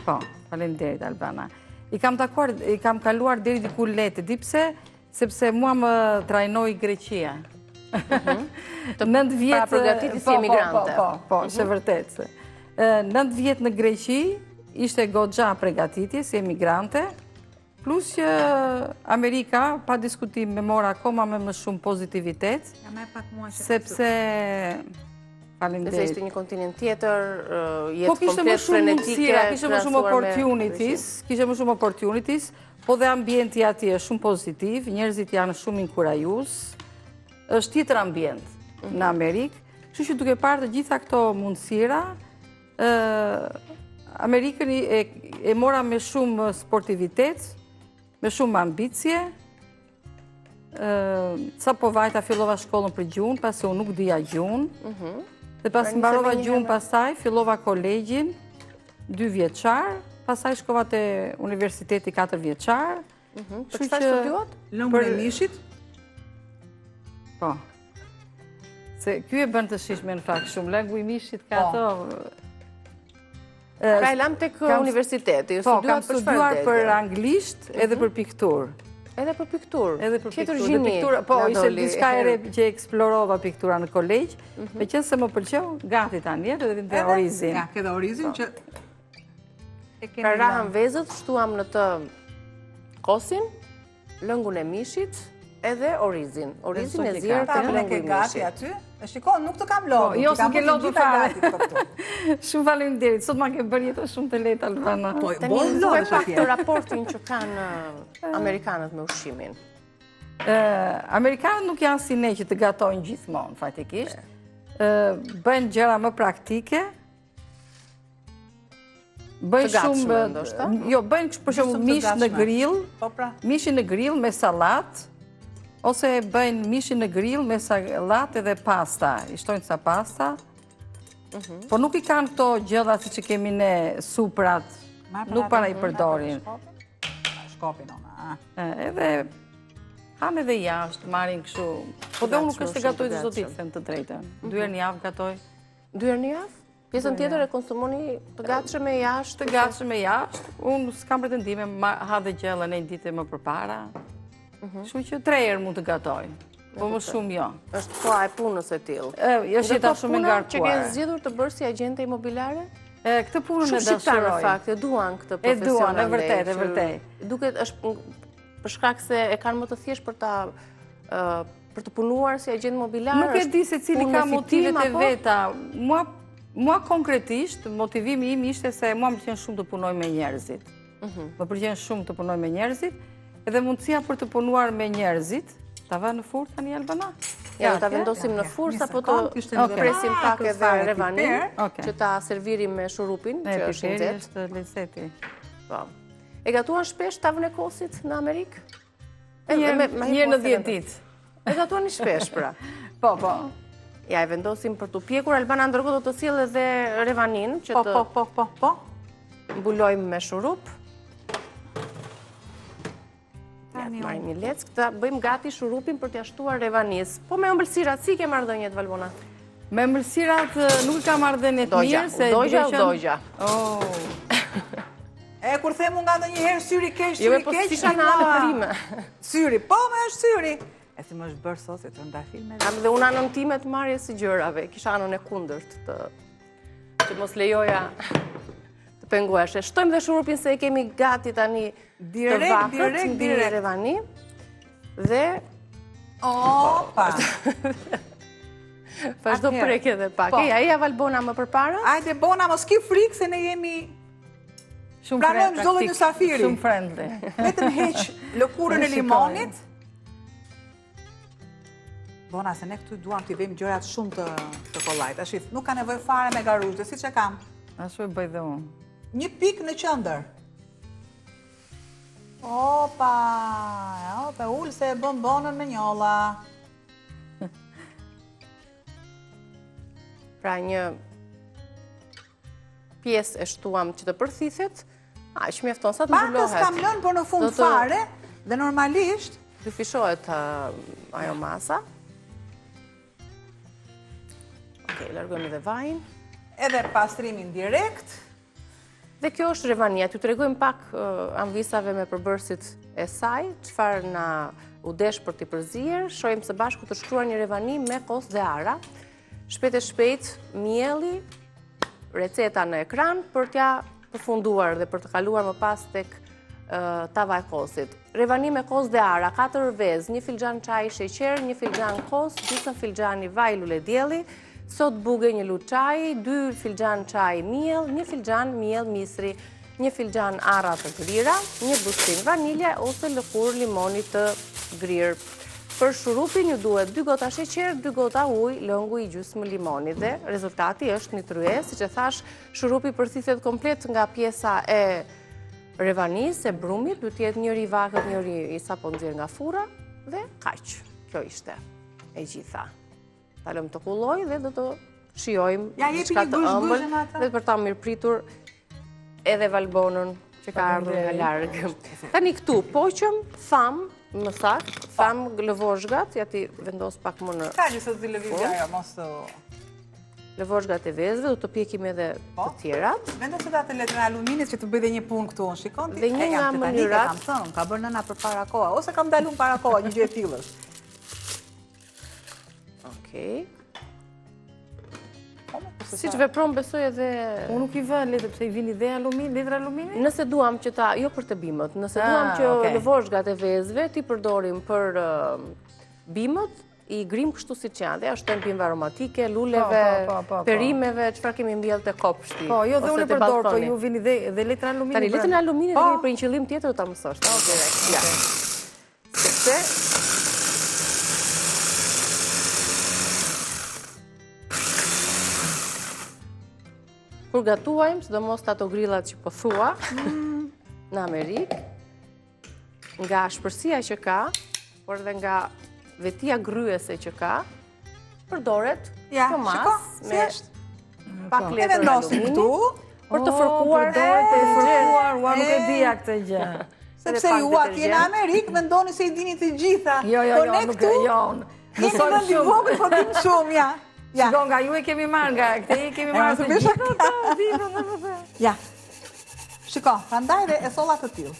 Po, faleminderit Albana. I kam kaluar deri diku lehtë, di pse? Sepse mua më trajnoi Greqia. 9 vjet... Pra përgatiti si emigrante. Po, është vërtet. 9 vjet në Greqi, ishte goxha përgatitje si emigrante, plus që Amerika, pa diskutim, me mora akoma me më shumë pozitivitet, sepse... Nëse ishte një kontinent tjetër, jetë komplet frenetike, kishte më shumë opportunities, po dhe ambienti atje është shumë pozitiv, njerëzit janë shumë inkurajues, është tjetër ambient në Amerikë, kështu që duke parë të gjitha këto mundësira, Amerikën e mora me shumë sportivitet, me shumë ambicje, sa po vajta fillova shkollën për gjuhën, pasi unë nuk dija gjuhën, dhe pas mbarova gjuhën pastaj, fillova kolegjin 2 vjeçar, pastaj shkova te universiteti 4 vjeçar. Për çfarë studiuat? Lëngun e mishit? Po. Se ky e bën të shishme në fakt shumë, lëngu i mishit ka ato... Pra e lam tek universiteti, Po, kam studiuar për anglisht edhe për piktur. Edhe për pikturë. Edhe për Tjetër pikturë. gjini. Po, ishte diçka e re që eksplorova piktura në kolegj, me qenë se më pëlqeu, gati tani, edhe vim te orizin. Ja, ke dhe orizin që... Pra rahën vezët, shtuam në të kosin, lëngun e mishit, edhe orizin. Orizin e zjerë të lëngu i gati mishit. aty. E shiko, nuk të kam lodhur. Jo, s'm ke lodhur fare. Shumë faleminderit. Sot ma ke bërë jetën shumë të lehtë, Albana. Tani duke pak të raportin që kanë Amerikanët me ushqimin. Amerikanët nuk janë si ne që të gatojnë gjithmonë, faktikisht. Bëjnë gjëra më praktike. Bëjnë shumë, jo, bëjnë për shembull mish në grill, mishin në grill me sallatë, ose bëjnë mishin në grill me sallatë edhe pasta, i shtojnë sa pasta. Po nuk i kanë këto gjëra siç e kemi ne, suprat, nuk para i përdorin. Shkopin ona. Edhe hanë edhe jashtë, marrin kështu. Po dhe unë nuk është të gatoj çdo ditë, them të drejtën. 2 herë në javë gatoj. 2 herë në javë? Pjesën tjetër e konsumoni të gatshëm e jashtë? Të gatshëm e jashtë. Unë s'kam pretendime, ha dhe gjellën e një ditë më përpara. Kështu që 3 herë mund të gatoj. Po më shumë jo. Është koha e punës e tillë. Është jeta shumë e ngarkuar. Që ke zgjedhur të bërë si agjente imobiliare? Këtë punën e dashuroj. Shumë në fakt, e duan këtë profesion. E duan, e vërtet, e vërtet. Duket është për shkak se e kanë më të thjesht për të punuar si agent imobiliar. Nuk e di se cili ka motivet e veta. Mua konkretisht, motivimi im ishte se mua më pëlqen shumë të punoj me njerëzit. Më pëlqen shumë të punoj me njerëzit, edhe mundësia për të punuar me njerëzit, ta vë në furrë tani Albana? Ja, ta vendosim në furrë, sa po të presim pak edhe revanin, që ta servirim me shurupin, që është i nxehtë. Është lezzeti. Po. E gatuan shpesh tavën e kosit në Amerikë? Një në 10 ditë. E gatuan shpesh, pra? Po. Ja, e vendosim për të pjekur. Albana ndërkohë do të sjellë edhe revanin, që të mbulojmë me shurup. Ja, të marrim një leckë, të bëjmë gati shurupin për t'ia shtuar revanis. Po me ëmbëlsirat, si ke marrëdhëniet, Valbona? Me ëmbëlsirat nuk ka marrëdhënie të mirë, se dogja. E, kur themu nga ndonjëherë syri keq, syri keq, si kanë anë prime. Syri, po me është syri. E si më është bërë sot, se të ndafilme. Kam dhe unë anën time të marrje si gjërave, kisha anën e kundërt, që mos lejoja të pengueshe. Shtojmë dhe shurupin se e kemi gati tani të vakët, mbi revani, dhe... Opa! Vazhdo preke dhe pak. Eja Valbona më përpara? Ajde, Bona, mos ki frikë se ne jemi... Pranojmë çdo lloj mysafiri. Shumë friendly. Vetëm heq lëkurën e limonit. Bona, se ne këtu duam t'i vejmë gjërat shumë të kollajt. Ashif, nuk ka nevojë fare me garuzhe, si që kam. Ashtu e bëj dhe unë. 1 pikë në qëndër. Opa, ullë se e bën bonën me njolla. Pra një pjesë e shtuam që të përthithet, që mjafton sa të mbullohet. Pakës kam lënë, por në fund fare, dhe normalisht... Dyfishohet ajo masa. Okej, largojmë edhe vajin. Edhe pastrimin direkt. Dhe kjo është revania. T'ju tregojmë pak anvisave me përbërësit e saj, çfarë na u desh për t'i përzier. Shohim së bashku të shkruar një revani me kos dhe ara. Shpejt e shpejt, mielli, receta në ekran për t'ja përfunduar dhe për të kaluar më pas tek tava e kosit. Revani me kos dhe ara, 4 vezë, 1 filxhan çaj sheqer, 1 filxhan kos, 2 filxhani vaj lule dielli, sot buge 1 lut çaji, 2 filxhan çaj miell, 1 filxhan miell misri, 1 filxhan arra të grira, 1 bushtin vanilje ose lëkurë limoni të grirë. Për shurupin ju duhet 2 gota sheqer, 2 gota ujë, lëngu i gjysmë limoni dhe rezultati është një tryezë, siç e thash, shurupi përthithet komplet nga pjesa e revanis, e brumit, duhet jetë njëri i vakët, njëri i sapo nxjerr nga furra dhe kaq. Kjo ishte e gjitha. Ta lëmë të kulloj dhe do të shijojmë diçka të ëmbël dhe për ta mirëpritur edhe Valbonën që ka ardhur nga larg. Tani këtu poqëm, tham, më saktë, tham lëvozhgat, ja ti vendos pak më në... Ka që sot zi lëvizja jo, mos të... lëvozhgat e vezëve, do të pjekim edhe të tjerat. Vendos edhe atë letrën e aluminit që të bëj dhe një punë këtu, unë shikon ti. Dhe një nga mënyrat kam thënë, ka bërë nëna për para koha, ose kam dalun para koha, një gjë e tillë. Okej. Siç vepron besoj edhe... Unë nuk i vë letër, pse i vini dhe letra alumini? Nëse duam që ta, jo për të bimët, nëse duam që lëvozhgat e vezëve ti përdorim për bimët, i grim kështu si që janë, dhe ashtu të bimë aromatike, luleve, perimeve, çfarë kemi mbjellë të kopshti. Po, jo dhe unë e përdor, po ju vini dhe letra alumini. Tani, letrën e aluminit dhe për një qëllim tjetër do ta mësosh. Sepse kur gatuajmë, sidomos ato grillat që po thua në Amerikë, nga shpërsia që ka, por dhe nga vetia gryese që ka, përdoret këmas me pak letër alumini për të fërkuar ua nuk e dija këtë gjë. Sepse ju atje në Amerikë mendoni se i dini të gjitha. Jo, nuk e jonë. Kemi vend i vogël, po dim shumë, ja. Shiko, nga ju e kemi marrë, nga këte i kemi marrë të gjitha. Ja. Shiko, prandaj dhe e solla të tillë.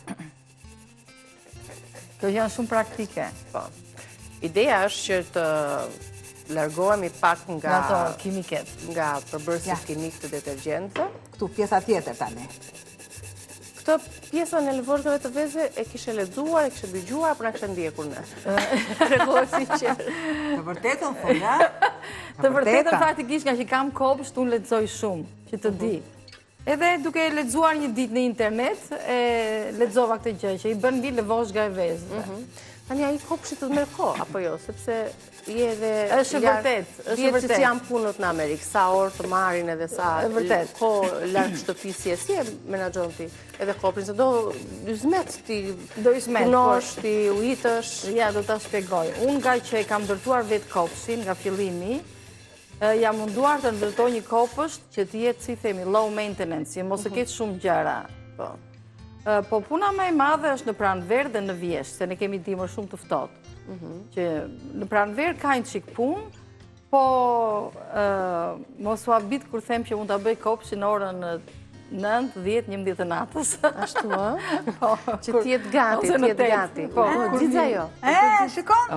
Këto janë shumë praktike. Po. Ideja është që të largohemi pak nga ato kimiket, nga përbërësit kimik të detergjentëve. Këtu pjesa tjetër tani. Këtë pjesën e lëvozhgave të vezëve e kishe lexuar, e kishe dëgjuar, apo na kishe ndjekur ne? Tregohet sinqert. Të vërtetën thon, ja. Të vërtetën faktikisht nga që kam kopsht, unë lexoj shumë, që të di. Edhe duke lexuar një ditë në internet, e lexova këtë gjë që i bën mbi lëvozhga e vezëve. Tani ai kopshti të merr kohë apo jo, sepse je edhe është vërtet, është vërtet. Si janë punët në Amerikë, sa orë të marrin edhe sa kohë larg shtëpisë si e menaxhon ti edhe kopshtin, se do 12 ti punosh, ti uitësh. Ja, do ta shpjegoj. Unë nga që e kam ndërtuar vetë kopshtin nga fillimi, jam munduar të ndërtoj një kopësht që të jetë, si themi, low maintenance, që mos të ketë shumë gjëra. Po puna më e madhe është në pranverë dhe në vjeshtë, se ne kemi dimër shumë të ftohtë. Që në pranverë ka një çik punë, po mos u habit kur them që mund ta bëj kopshtin në orën 9, 10, 11 të natës. Ashtu, ë? Që të jetë gati, Po, gjithë ajo. Shikon?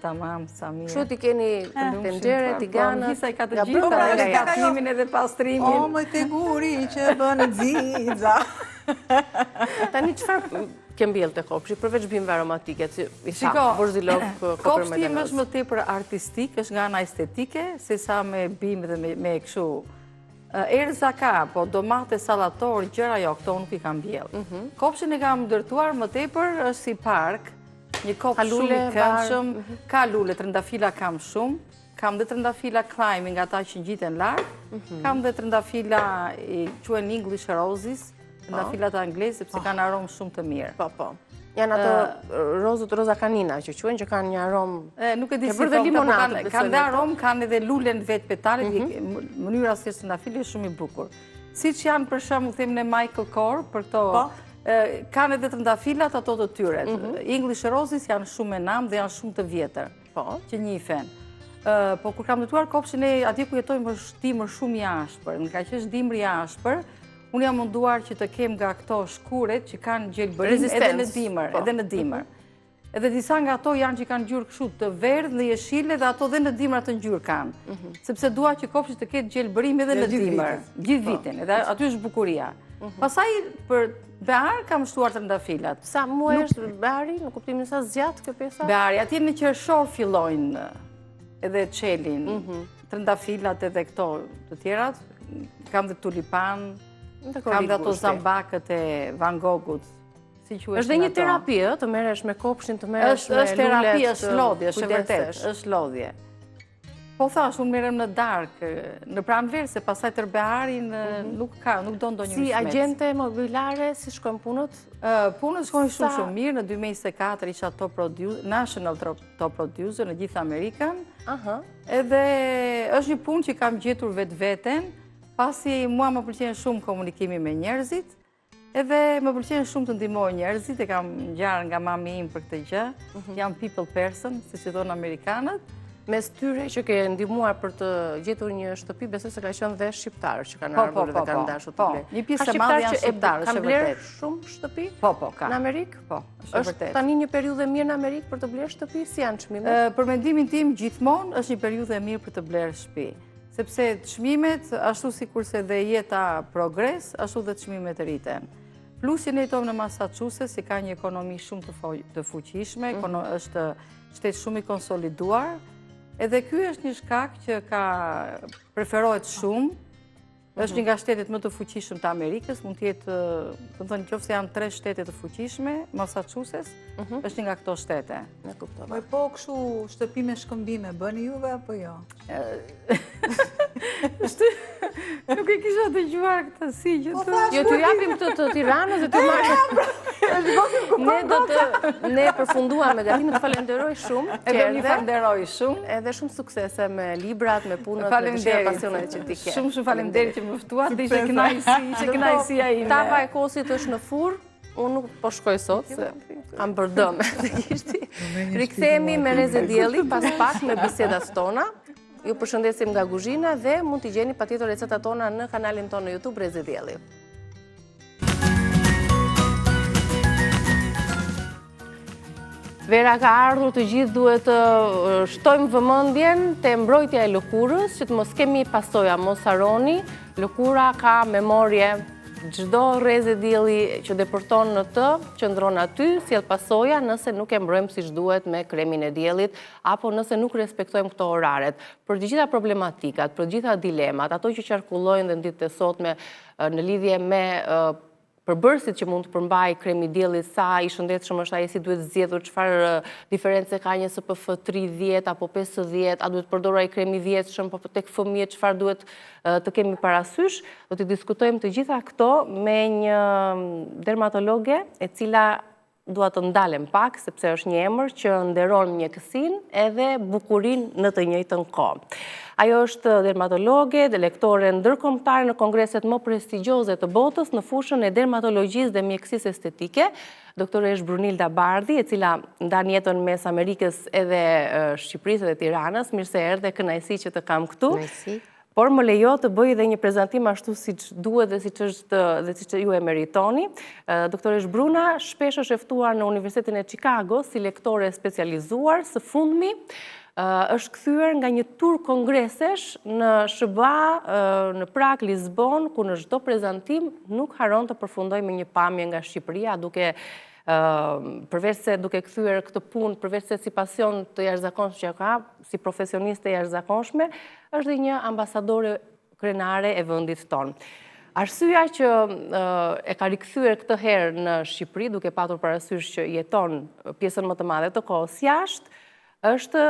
Tamam, sa mirë. Kështu ti keni tenxhere, tiganët, Hisa i ka të gjitha, edhe gatimin edhe pastrimin. O, më te guri që bën xixa. Tani çfarë ke mbjellë te kopshti përveç bimëve aromatike, si i sa borzilok, kopër me kopshti është më tepër artistik, është nga ana estetike, sesa me bimë dhe me kështu. Erza ka, po domate, sallator, gjëra jo, këto nuk i kam mbjellë. Kopshtin e kam ndërtuar më tepër është si park, një kopsh shumë i këndshëm, ka lule, trëndafila kam shumë, kam dhe trëndafila climbing, ata që ngjiten lart, kam dhe trëndafila i quhen English roses, trëndafilat angleze, sepse kanë aromë shumë të mirë. Po. Janë ato rozët roza kanina që quhen, që kanë një aromë. Nuk e di si kanë dhe aromë, kanë edhe lulen vetë petalit, mënyra si trëndafili është shumë i bukur. Siç janë për shembull them në Michael Kors, për këto kanë edhe trëndafilat ato të tyre. English roses janë shumë e nam dhe janë shumë të vjetër, që njihen. Po kur kam ndërtuar kopshtin e atje ku jetojmë është dimër shumë i ashpër, nga që është dimri i ashpër, unë jam munduar që të kem nga këto shkuret që kanë gjelbërim edhe në dimër. Edhe disa nga ato janë që kanë ngjyrë kështu të verdhë, në jeshile dhe ato dhe në dimër atë ngjyrë kanë. Sepse dua që kopshti të ketë gjelbërim edhe në dimër, gjithë vitin, edhe aty është bukuria. Pastaj për behar kam shtuar trëndafilat. Sa muaj është behari, në kuptimin sa zgjat kjo pjesa? Behari, atje në qershor fillojnë edhe çelin, trëndafilat edhe këto të tjerat, kam dhe tulipan, kam dhe ato zambakët e Van Goghut. Është dhe një terapi, të merresh me kopshtin, të merresh me lulet. Është terapi, është lodhje, është vërtet, është lodhje. Po thash, unë merrem në darkë, në pranverë, se pastaj tër beharin nuk do ndonjë Si agjente mobilare, si shkojnë punët? Punët shkojnë shumë mirë, në 2024 isha national top producer në gjithë Amerikën, edhe është një punë që kam gjetur vetveten, pasi mua më pëlqen shumë komunikimi me njerëzit, edhe më pëlqen shumë të ndihmoj njerëzit, e kam ngjarë nga mami im për këtë gjë, jam people person, siç i thonë amerikanët, Mes tyre që ke ndihmuar për të gjetur një shtëpi, besoj se ka qenë dhe shqiptarë që kanë ardhur dhe kanë dashur të blejnë. Një pjesë e madhe janë shqiptarë, kanë blerë shumë shtëpi? Ka. Në Amerikë? Po, është vërtet. Tani një periudhë e mirë në Amerikë për të blerë shtëpi, si janë çmimet? Për mendimin tim, gjithmonë është një periudhë e mirë për të blerë shtëpi. Sepse çmimet, ashtu sikurse dhe jeta progres, ashtu dhe çmimet rriten. Plus që ne jetojmë në Massachusetts, si ka një ekonomi shumë të fuqishme, është shtet shumë i konsoliduar. Edhe ky është një shkak që preferohet shumë, është një nga shtetet më të fuqishëm të Amerikës, mund të jetë, do të thënë nëse janë 3 shtete të fuqishme, Massachusetts është një nga këto shtete. Ne kuptova. Po kështu shtëpi me shkëmbime bëni juve apo jo? Nuk e kisha dëgjuar këtë si që të... Jo, t'ju japim këtë të Tiranës dhe t'ju marrim. Ne përfunduam me gatimin, të falenderoj shumë. Edhe një falenderoj shumë. Edhe shumë suksese me librat, me punët, me dëshira pasionet që ti ke. Shumë faleminderit që më ftuat, dhe ishte kënaqësia ime. Tava e kosit është në furr, unë nuk po shkoj sot, se kam bërë dëm. Rikthehemi me Reze Dielli pas pak me bisedat tona. Ju përshëndesim nga kuzhina dhe mund t'i gjeni patjetër recetat tona në kanalin tonë në YouTube Reze Dielli. Vera ka ardhur, të gjithë duhet të shtojmë vëmendjen te mbrojtja e lëkurës, që të mos kemi pasoja, mos harroni. Lëkura ka memorie. Çdo Reze Dielli që deporton në të, qëndron aty, sjell pasoja nëse nuk e mbrojmë siç duhet me kremin e diellit, apo nëse nuk respektojmë këto oraret. Për të gjitha problematikat, për të gjitha dilemat, ato që qarkullojnë dhe në ditët e sotme në lidhje me përbërësit që mund të përmbaj kremi diellit, sa i shëndetshëm është ai, si duhet zgjedhur, çfarë diferencë ka një SPF 30 apo 50, a duhet përdorur ai kremi 10-shëm, po tek fëmijët çfarë duhet të kemi parasysh. Do të diskutojmë të gjitha këto me një dermatologe e cila dua të ndalem pak, sepse është një emër që nderon mjekësinë edhe bukurinë në të njëjtën kohë. Ajo është dermatologe dhe lektore ndërkombëtare në kongreset më prestigjioze të botës në fushën e dermatologjisë dhe mjekësisë estetike, doktoresh Brunilda Bardhi, e cila ndan jetën mes Amerikës edhe Shqipërisë dhe Tiranës. Mirë se erdhe, kënaqësi që të kam këtu. Por më lejo të bëj edhe një prezantim ashtu siç duhet dhe siç ju e meritoni. Doktoresh Bruna shpesh është e ftuar në Universitetin e Chicago si lektore specializuar. Së fundmi është kthyer nga një tur kongresesh në SBA, në Prag, Lisbon, ku në çdo prezantim nuk haron të përfundoj me një pamje nga Shqipëria, përveç se duke kthyer këtë punë, përveç se si pasion të jashtëzakonshëm që ka, si profesioniste jashtëzakonshme, është dhe një ambasadore krenare e vendit tonë. Arsyeja që e ka rikthyer këtë herë në Shqipëri, duke patur parasysh që jeton pjesën më të madhe të kohës jashtë, është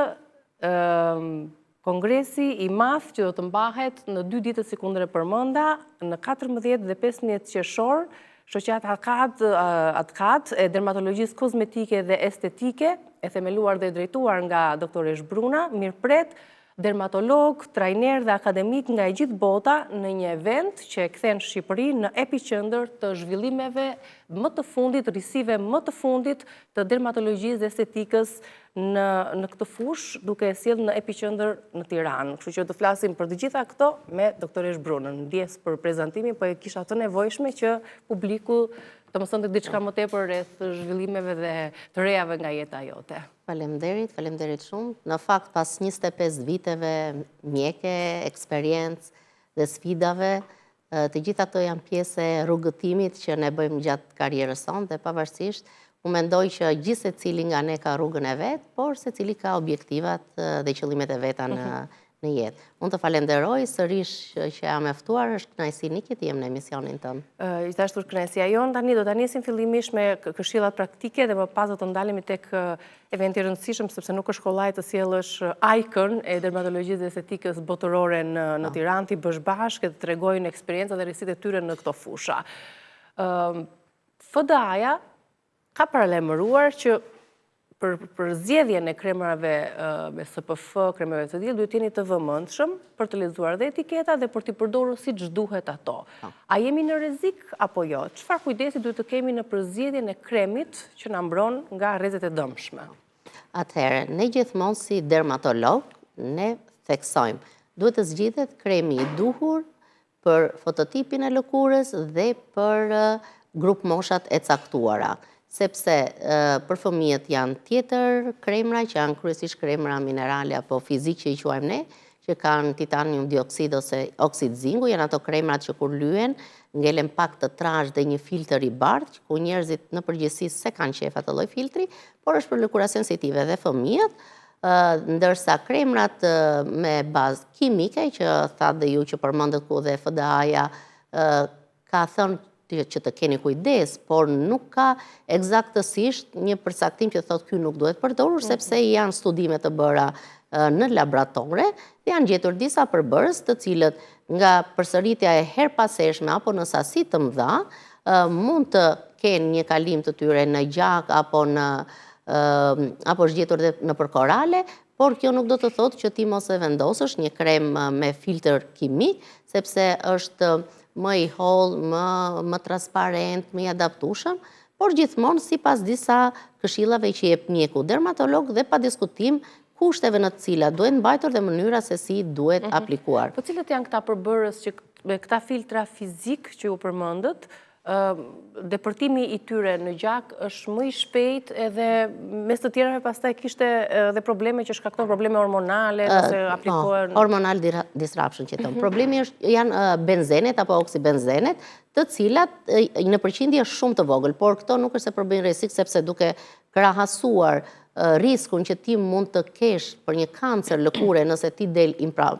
kongresi i madh që do të mbahet në 2 ditët si kundër e përmenda, në 14 dhe 15 qershor, shoqata ATKAD e dermatologjisë kozmetike dhe estetike, e themeluar dhe drejtuar nga doktoresh Bruna, mirëpret dermatolog, trajner dhe akademik nga e gjithë bota në një event që e kthen Shqipërinë në epicentër të zhvillimeve më të fundit, rrisive më të fundit të dermatologjisë dhe estetikës në këtë fushë, duke e sjellë në epicentër në Tiranë. Kështu që të flasim për të gjitha këto me doktoresh Brunën. Ndjes për prezantimin, po e kisha të nevojshme që publiku të mësonte diçka më tepër rreth zhvillimeve dhe të rejave nga jeta jote. Faleminderit shumë. Në fakt, pas 25 viteve mjeke, eksperiencë dhe sfidave, të gjitha ato janë pjesë e rrugëtimit që ne bëjmë gjatë karrierës sonë dhe pavarësisht, unë mendoj që gjithë secili nga ne ka rrugën e vet, por secili ka objektivat dhe qëllimet e veta në jetë. Unë të falenderoj sërish që jam e ftuar, është kënaqësi Niki të jem në emisionin tënd. Gjithashtu kënaqësia jon. Tani do ta nisim fillimisht me këshillat praktike dhe më pas do të ndalemi tek eventi i rëndësishëm, sepse nuk është kollaj të sjellësh icon e dermatologjisë dhe estetikës botërore në Tiranë, ti bësh bashkë dhe të tregojnë eksperjencat dhe rrisitë e tyre në këto fusha. FDA-ja ka paralajmëruar që për zgjedhjen e kremave me SPF, kremave të diellit, duhet jeni të vëmendshëm për të lexuar dhe etiketa dhe për t'i përdorur siç duhet ato. A jemi në rrezik apo jo? Çfarë kujdesi duhet të kemi në përzgjedhjen e kremit që na mbron nga rrezet e dëmshme? Atëherë, ne gjithmonë si dermatolog ne theksojmë. Duhet të zgjidhet kremi i duhur për fototipin e lëkurës dhe për grup moshat e caktuara. Sepse për fëmijët janë tjetër kremra që janë kryesisht kremra minerale apo fizik që i quajmë ne, që kanë titanium dioksid ose oksid zingu, janë ato kremrat që kur lyen, ngelen pak të trash dhe një filtr i bardhë, ku njerëzit në përgjithësi se kanë qef atë lloj filtri, por është për lëkura sensitive dhe fëmijët, ndërsa kremrat me bazë kimike, që thatë dhe ju që përmendët ku dhe FDA-ja, ka thënë që të keni kujdes, por nuk ka eksaktësisht një përcaktim që thotë ky nuk duhet përdorur, sepse janë studime të bëra në laboratore dhe janë gjetur disa përbërës të cilët nga përsëritja e herpaseshme apo në sasi të mëdha mund të kenë një kalim të tyre në gjak apo është gjetur dhe në përkorale, por kjo nuk do të thotë që ti mos e vendosësh një krem me filtr kimik, sepse është më i hollë, më transparent, më i adaptueshëm, por gjithmonë sipas disa këshillave që jep mjeku dermatolog dhe pa diskutim kushteve në të cilat duhet mbajtur dhe mënyra se si duhet aplikuar. Po cilët janë këta përbërës që me këta filtra fizik që ju përmendët, depërtimi i tyre në gjak është më i shpejt edhe mes të tjerave pastaj kishte edhe probleme që shkakton probleme hormonale nëse aplikohen... Hormonal disruption që tonë. Problemi janë benzenet apo oksibenzenet, të cilat në përqindje është shumë të vogël, por këto nuk është se përbëjnë rrezik sepse duke krahasuar riskun që ti mund të kesh për një kancer lëkure nëse ti del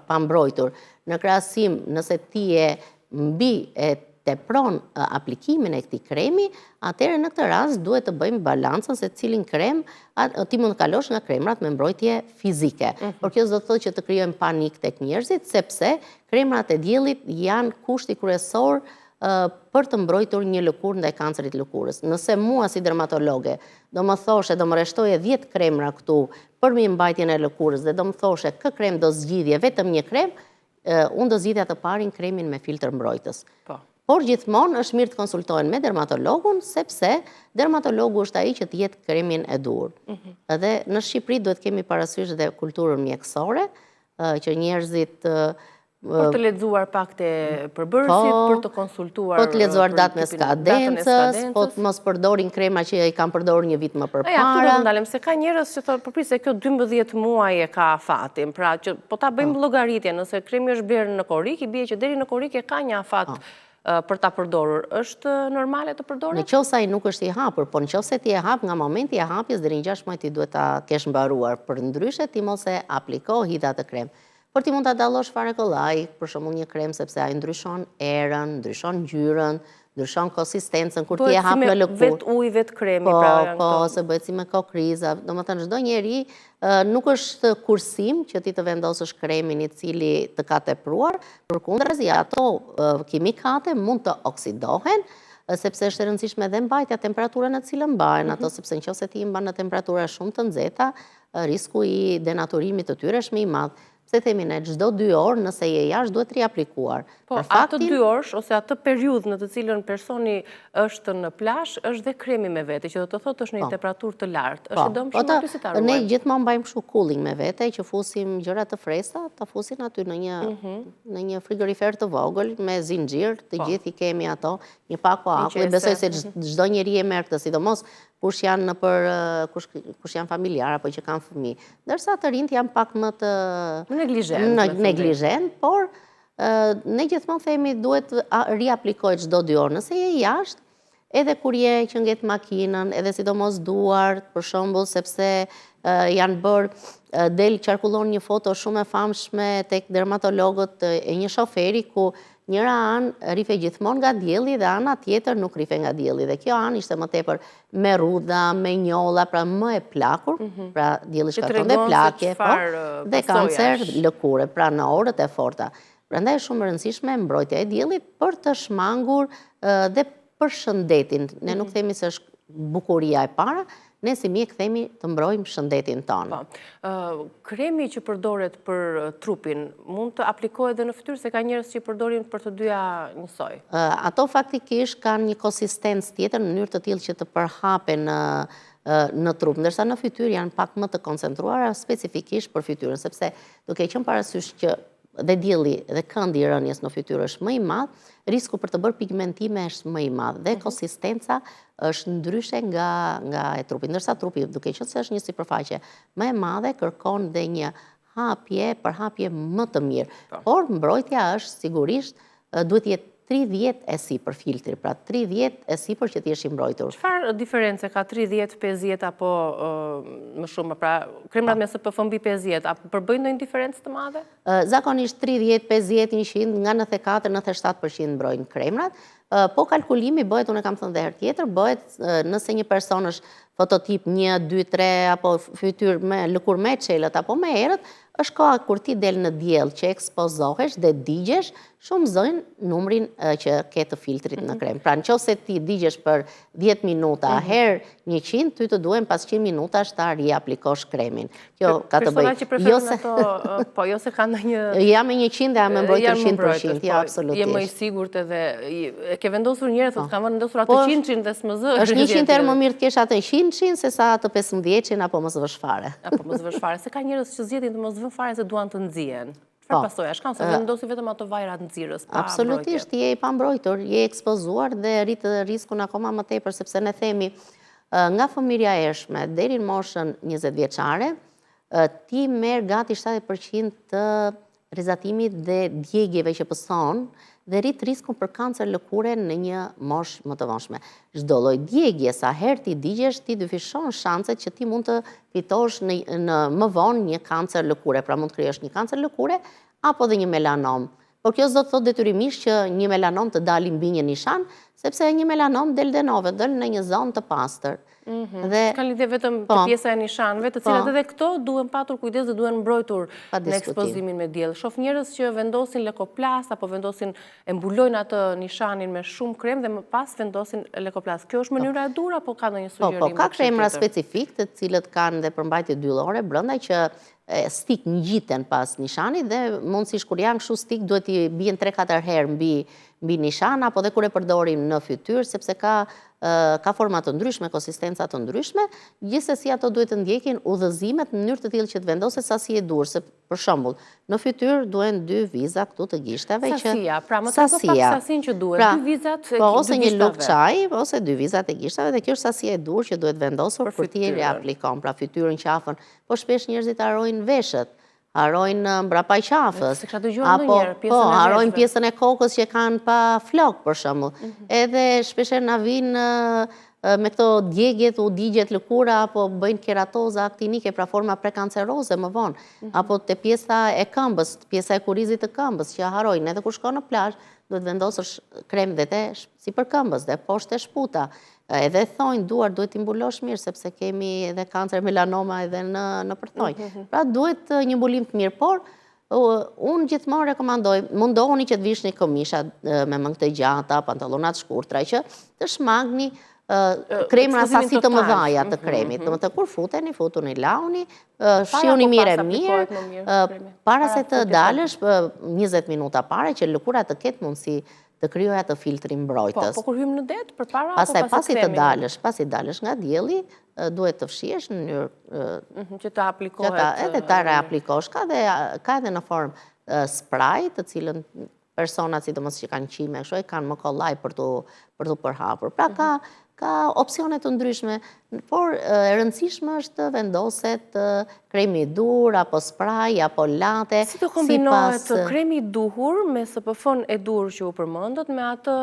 pambrojtur, në krahasim nëse ti e mbi e tepron aplikimin e këtij kremi, atëherë në këtë rast duhet të bëjmë balancën se cilin krem ti mund të kalosh nga kremrat me mbrojtje fizike. Por kjo s'do të thotë që të krijojmë panik tek njerëzit, sepse kremrat e diellit janë kushti kryesor për të mbrojtur një lëkurë ndaj kancerit lëkurës. Nëse mua si dermatologe do më thoshe, do më reshtoje 10 kremra këtu për mbajtjen e lëkurës dhe do më thoshe kë krem do zgjidhje vetëm një krem, unë do zgjidhja të parin kremin me filtr mbrojtës. Por gjithmonë është mirë të konsultohen me dermatologun, sepse dermatologu është ai që të jetë kremin e duhur. Edhe në Shqipëri duhet kemi parasysh dhe kulturën mjekësore, që njerëzit për të lexuar pak te përbërësit, për të konsultuar... Po të lexuar datën e skadencës, po të mos përdorin krema që i kanë përdorur një vit më përpara. Ja, këtu do të ndalem, se ka njerëz që thonë, përpri se kjo 12 muaj e ka afatin, pra që po ta bëjmë llogaritje, nëse kremi është blerë në korik, i bie që deri në korik e ka një afat për ta përdorur. Është normale të përdoret? Në qoftë se ai nuk është i hapur, po në qoftë se ti e hap nga momenti i hapjes deri në 6 muaj ti duhet ta kesh mbaruar. Përndryshe ti mos e apliko hidha të krem. Por ti mund ta dallosh fare kollaj, për shembull një krem sepse ai ndryshon erën, ndryshon ngjyrën, ndryshon konsistencën kur ti e hap në lëkurë. Vet ujë, vet kremi, pra janë këto. Po, se bëhet si me kokriza. Domethënë çdo njeri nuk është kursim që ti të vendosësh kremin i cili të ka tepruar, përkundrazi ato kimikate mund të oksidohen, sepse është e rëndësishme edhe mbajtja temperaturën në cilën mbahen ato, sepse nëse ti i mban në temperatura shumë të nxehta, risku i denaturimit të tyre është më i madh. Se themi ne, çdo 2 orë nëse je jashtë duhet riaplikuar. Po, atë 2 orë ose atë periudhë në të cilën personi është në plazh, është dhe kremi me vete, që do të thotë është në një temperaturë të lartë. Është i dëmshëm aty si ta ruajmë? Ne gjithmonë mbajmë kështu cooling me vete, që fusim gjëra të freskëta, ta fusin aty në një frigorifer të vogël me zinxhir, të gjithë i kemi ato, një pak akull, besoj se çdo njeri e merr këtë, sidomos kush janë kush janë familjar apo që kanë fëmijë. Ndërsa të rinjt janë pak më të neglizhent, por ne gjithmonë themi duhet riaplikohet çdo 2 orë. Nëse je jashtë, edhe kur je që ngjet makinën, edhe sidomos duart, për shembull, sepse janë bërë del qarkullon një foto shumë e famshme tek dermatologët e një shoferi ku njëra anë rife gjithmonë nga dielli dhe ana tjetër nuk rife nga dielli. Dhe kjo anë ishte më tepër me rrudha, me njolla, pra më e plakur, pra dielli shkakton dhe plakje, dhe kancer lëkure, pra në orët e forta. Prandaj është shumë e rëndësishme mbrojtja e diellit për të shmangur dhe për shëndetin. Ne nuk themi se është bukuria e para, ne si mjek themi të mbrojmë shëndetin tonë. Kremi që përdoret për trupin, mund të aplikohet dhe në fytyrë, se ka njerëz që përdorin për të dyja njësoj? Ato faktikisht kanë një konsistencë tjetër në mënyrë të tillë që të përhapen në trup, ndërsa në fytyrë janë pak më të koncentruara specifikisht për fytyrën, sepse duke qenë parasysh që dhe dielli dhe këndi i rënjes në fytyrë është më i madh, risku për të bërë pigmentime është më i madh dhe konsistenca është ndryshe nga e trupit. Ndërsa trupi, duke qenë se është një sipërfaqe më e madhe, kërkon dhe një përhapje më të mirë. Por mbrojtja është sigurisht duhet jetë 30 e sipër filtri, pra 30 e sipër që t'jesh i mbrojtur. Çfarë diferencë ka 30, 50 apo më shumë, pra kremrat me SPF mbi 50, apo përbëjnë ndonjë diferencë të madhe? Zakonisht 30, 50, 100, nga 94-97% mbrojnë kremrat, po kalkulimi bëhet, unë e kam thënë dhe herë tjetër, bëhet nëse një person është fototip 1, 2, 3, apo fytyrë me lëkurë me çelët apo me erët, është koha kur ti del në diell që ekspozohesh dhe digjesh, shumë zojnë numrin që ke të filtrit në krem. Pra nëse ti digjesh për 10 minuta herë 100, ty të duhen pas 100 minutash ta riaplikosh kremin. Kjo ka të bëjë. Persona që preferojnë ato, po jo se kanë ndonjë. Jam me 100 dhe jam me mbrojtur 100%, jo absolutisht. Je më i sigurt edhe e ke vendosur njerëz, thotë kanë vendosur atë 100-shin dhe s'mz. Është 100 herë më mirë të kesh atë 100-shin se sa atë 15-shin apo mos vësh fare. Apo mos vësh fare, se ka njerëz që zgjedhin të mos vënë fare se duan të nxjihen. Çfarë pasojash kanë se vendosin vetëm ato vajrat nxirës pa mbrojtje? Absolutisht, je i pambrojtur, je ekspozuar dhe rrit riskun akoma më tepër, sepse ne themi nga fëmijëria e ershme deri në moshën 20 vjeçare, ti merr gati 70% të rrezatimit dhe djegjeve që pëson dhe rrit riskun për kancer lëkure në një moshë më të vonshme. Çdo lloj djegje, sa herë ti digjesh, ti dyfishon shanset që ti mund të fitosh në më vonë një kancer lëkure, pra mund të krijosh një kancer lëkure apo dhe një melanom. Por kjo s'do të thotë detyrimisht që një melanom të dalë mbi një nishan, sepse një melanom del denove, del në një zonë të pastër. Ka lidhje vetëm të pjesa e nishanëve, të cilat edhe këto duhen patur kujdes dhe duhen mbrojtur në ekspozimin me diell. Shoh njerëz që vendosin lekoplast apo vendosin e mbulojnë atë nishanin me shumë krem dhe më pas vendosin lekoplast. Kjo është mënyra e dur apo ka ndonjë sugjerim? Po, ka kremra specifik të cilët kanë dhe përmbajtje dyllore brenda që stik ngjiten pas nishanit dhe mundësisht kur janë kështu stik duhet i bien 3-4 herë mbi nishan apo dhe kur e përdorim në fytyrë sepse ka forma të ndryshme, konsistenca të ndryshme, gjithsesi ato duhet të ndjekin udhëzimet në mënyrë të tillë që të vendoset sasi e dur, se për shembull, në fytyrë duhen 2 viza këtu të gishtave që sasia, pra më të pak sasinë që duhet, 2 vizat e ose një luk çaj, ose 2 vizat e gishtave dhe kjo është sasia e dur që duhet vendosur për ti riaplikon, pra fytyrën, qafën, po shpesh njerëzit harojnë veshët. Harojnë mbrapa qafës, apo harojnë pjesën e kokës që kanë pa flok, për shembull. Edhe shpesher na vinë me këto djegjet u digjet lëkura, apo bëjnë keratoza aktinike, pra forma prekanceroze më vonë, apo te pjesa e këmbës, pjesa e kurizit të këmbës që harojnë. Edhe kur shkon në plazh, duhet vendosësh krem dhe te sipër këmbës dhe poshtë e shputa. Edhe thonjë duar duhet t'i mbulosh mirë, sepse kemi edhe kancer melanoma edhe në përthonjë. Pra duhet një mbulim të mirë, por unë gjithmonë rekomandoj, mundohuni që të vishni këmisha me mëngë të gjata, pantallonat shkurtra, që të shmangni kremra sasi të mëdhaja të kremit. Të kur futeni, futuni launi, shiuni mirë e mirë, para se të dalësh 20 minuta pare që lëkura të ketë mundësi të kryoj atë filtrin mbrojtës. Po kur hym në det përpara apo pas kremin? Pasi dalësh nga dielli, duhet të fshihesh në mënyrë që të aplikohet. Edhe ta reaplikosh, ka edhe në formë spray, të cilën personat sidomos që kanë qime, kështu e kanë më kollaj për tu përhapur. Pra ka opsione të ndryshme, por e rëndësishme është të vendoset kremi dur, apo spray, apo late. Si të kombinohet kremi duhur me SPF-n e dur që u përmendët me atë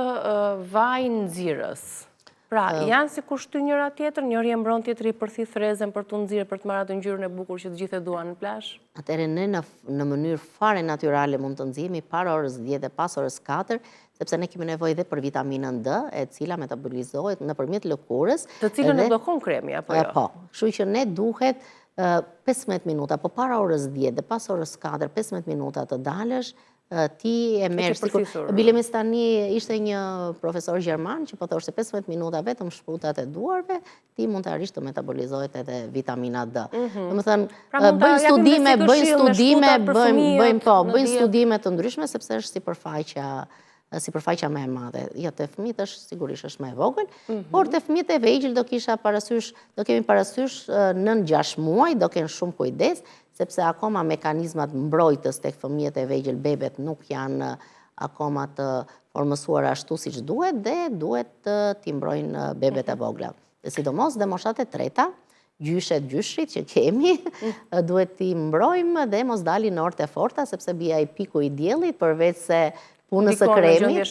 vaj nxirës? Pra, janë si kur shty njëra tjetër, njëri e mbron tjetëri përthith frezen për të nxirë, për të marrë atë ngjyrën e bukur që të gjithë e duan në plazh? Atëherë ne në mënyrë fare natyrale mund të nxjihemi para orës 10 dhe pas orës 4, sepse ne kemi nevojë dhe për vitaminën D, e cila metabolizohet nëpërmjet lëkurës. Të cilën e bllokon kremi apo jo? Po, kështu që ne duhet 15 minuta, po para orës 10 dhe pas orës 4, 15 minuta të dalësh ti e merë. Bilemistani ishte një profesor gjerman që po thoshte 15 minuta vetëm shputat e duarve, ti mund të arish të metabolizohet edhe vitamina D. Më thënë, bëjmë studime të ndryshme, sepse është si përfaqja me e madhe. Jo, të fëmijët është sigurisht është me e vogël, por të fëmijët e vegjël do kemi parasysh nën 6 muaj, do kenë shumë kujdes, sepse akoma mekanizmat mbrojtës tek fëmijët e vegjël, bebet nuk janë akoma të formësuar ashtu siç duhet dhe duhet t'i mbrojnë bebet e vogla. Dhe sidomos dhe moshat e treta, gjyshrit që kemi, duhet t'i mbrojmë dhe mos dalin në orët e forta, sepse bia i piku i diellit, përveç se punës së kremit,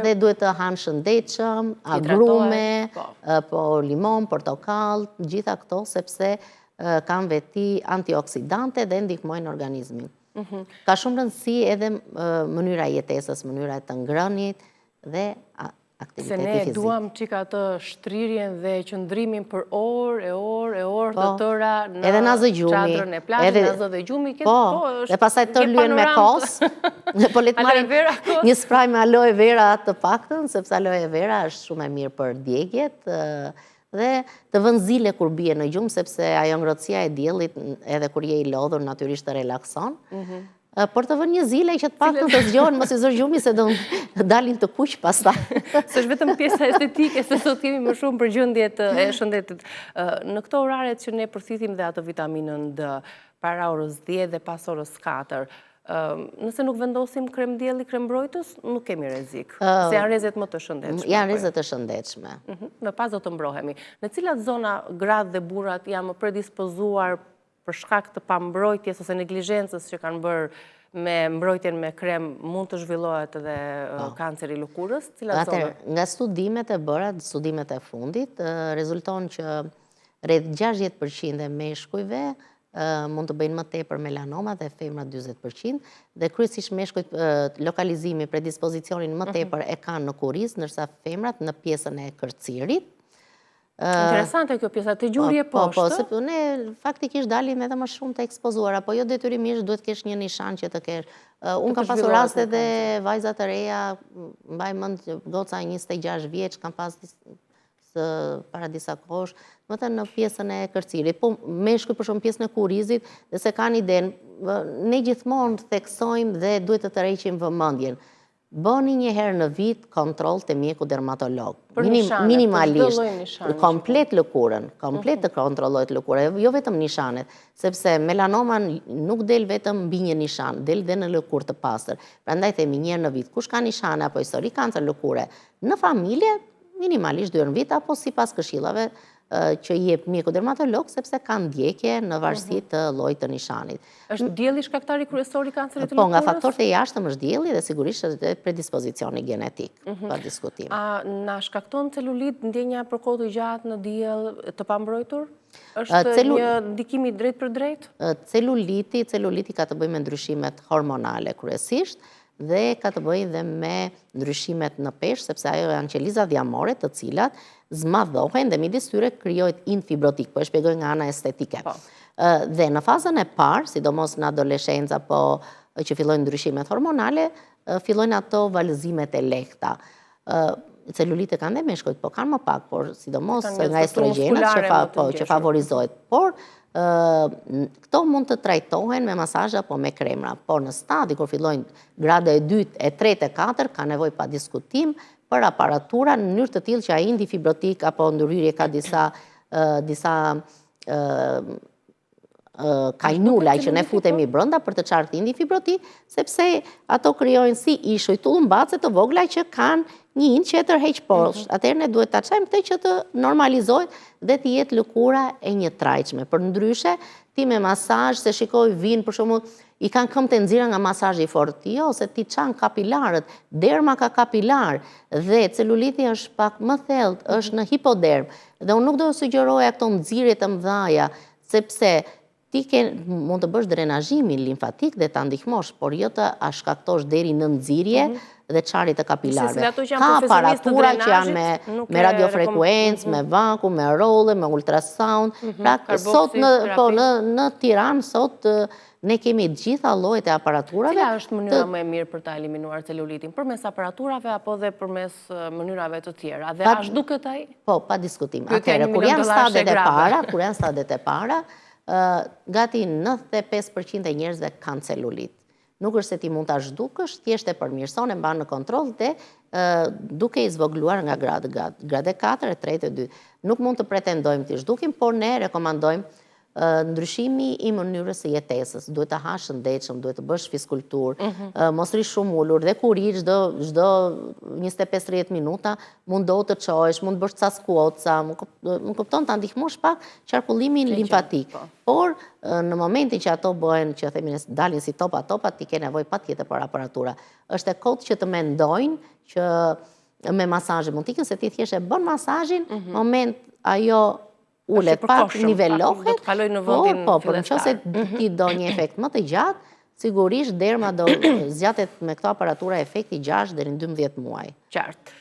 dhe duhet të hanë shëndetshëm, agrume, limon, portokall, gjitha këto, sepse kanë veti antioksidante dhe ndihmojnë organizmin. Ka shumë rëndësi edhe mënyra jetesës, mënyra të ngrënit dhe aktiviteti fizik. Se ne duam qika të shtrirjen dhe qëndrimin për orë të tëra në qatrën e plazhit, në zë dhe gjumi. Po, dhe pasaj të luen me kos. Po letë marim një spraj me aloe vera të paktën, sepse aloe vera është shumë e mirë për djegjet, dhe të vënë zile kur bie në gjumë, sepse ajo ngrohtësia e diellit edhe kur je i lodhur natyrisht të relakson. Por të vënë një zile që të paktën të zgjohen mos i zor gjumi se do dalin të kuq pastaj. S'është vetëm pjesa estetike, se sot kemi më shumë për gjendjet e shëndetit. Në këto oraret që ne përthithim dhe ato vitaminën D, para orës 10 dhe pas orës 4, nëse nuk vendosim krem dielli, krem mbrojtës, nuk kemi rrezik, se janë rrezet më të shëndetshme. Janë rrezet të shëndetshme. Në pas do të mbrohemi. Në cilat zona gratë dhe burrat janë më predispozuar për shkak të pambrojtjes ose neglizhencës që kanë bërë me mbrojtjen me krem, mund të zhvillohet edhe kanceri lëkurës? Cilat zona? Nga studimet e bëra, studimet e fundit, rezulton që rreth 60% e meshkujve mund të bëjnë më tepër melanoma dhe femrat 40%, dhe kryesisht meshkujt lokalizimi, predispozicionin më tepër e kanë në kuris, ndërsa femrat në pjesën e kërcirit. Interesante kjo pjesa, të gjurje poshtë? Po, ne faktikisht dalim edhe më shumë të ekspozuara, po jo detyrimisht duhet kesh një nishan që të kesh. Unë kam pasur raste dhe vajzat të reja, mbaj mend goca 26 vjeç, kam pas para disa kosh, më të në pjesën e kërcirit, po meshkuj për shumë pjesën e kurizit, dhe se kanë iden, ne gjithmonë theksojmë dhe duhet të tërheqim vëmendjen. Bëni një herë në vit kontroll te mjeku dermatolog. Minimalisht, komplet lëkurën, komplet të kontrollohet lëkura, jo vetëm nishanet, sepse melanoma nuk del vetëm mbi një nishan, del dhe në lëkurë të pastër. Prandaj themi një herë në vit, kush ka nishane apo histori kancer lëkure në familje, minimalisht 2 herë në vit, apo sipas këshillave që jep mjeku dermatolog, sepse kanë ndjekje në varësi të llojit të nishanit. Është dielli shkaktari kryesor i kancerit të lëkurës? Po, nga faktorët e jashtëm është dielli dhe sigurisht është predispozicioni genetik, pa diskutim. A na shkakton celulit ndjenja për kohë të gjatë në diell të pambrojtur? Është një ndikim i drejt për drejt? Celuliti ka të bëjë me ndryshimet hormonale kryesisht, dhe ka të bëjë dhe me ndryshimet në peshë, sepse ajo janë qelizat dhjamore të cilat zmadhohen dhe midis tyre krijohet infibrotik, po e shpjegoj nga ana estetike. Dhe në fazën e parë, sidomos në adoleshencë apo që fillojnë ndryshimet hormonale, fillojnë ato valëzimet e lehta. Celulitë kanë dhe meshkujt, po kanë më pak, por sidomos nga estrogenët që favorizohet. Por këto mund të trajtohen me masazhe apo me kremra, por në stadi kur fillojnë grada e 2, e 3, e 4, ka nevojë pa diskutim për aparatura në mënyrë të tillë që ai indifibrotik apo ndërhyrje ka disa kajnula që ne futemi brenda për të çartë indifibrotik, sepse ato krijojnë si ishuj tullumbace të vogla që kanë një inç që tërheq poshtë. Atëherë ne duhet ta çajmë këtë që të normalizohet dhe të jetë lëkura e njëtrajtshme. Përndryshe, ti me masazh, se shikoj vinë për shembull, i kanë këmbë të nxira nga masazhi i fortë, jo, se ti çan kapilarët, derma ka kapilar dhe celuliti është pak më thellë, është në hipoderm. Dhe unë nuk do të sugjeroja këto nxirje të mëdha, sepse ti mund të bësh drenazhimin limfatik dhe ta ndihmosh, por jo të shkaktosh deri në nxirje dhe çarje të kapilarëve. Ka aparatura që janë me radiofrekuencë, me vakum, me rolle, me ultrasound. Pra, sot në Tiranë, sot ne kemi gjitha llojet e aparaturave. Cila është mënyra më e mirë për ta eliminuar celulitin? Përmes aparaturave apo dhe përmes mënyrave të tjera? Dhe as duket ai? Po, pa diskutim. Pyetja Atëherë, $1 kur janë milion stadet e para, gati 95% e njerëzve kanë celulit. Nuk është se ti mund ta zhdukësh, thjesht e përmirëson, e mban në kontroll dhe duke i zvogluar nga grade 4 e 3 e 2. Nuk mund të pretendojmë të zhdukim, por ne rekomandojmë ndryshimi i mënyrës së jetesës. Duhet të hash shëndetshëm, duhet të bësh fiskulturë, mos rish shumë ulur dhe kur i çdo 25-30 minuta mundohu të çohesh, mund të bësh ca squatsa, më kupton ta ndihmosh pak qarkullimin limfatik. Por në momentin që ato bëhen, që themi ne dalin si topa, ti ke nevojë patjetër për aparatura. Është e kot që të mendojnë që me masazhe mund t'ikën, se ti thjesht e bën masazhin, moment ajo ulet pak, nivelohet, por nëse ti do një efekt më të gjatë, sigurisht derma do zgjatet me këto aparatura efekti 6 deri në 12 muaj. Qartë.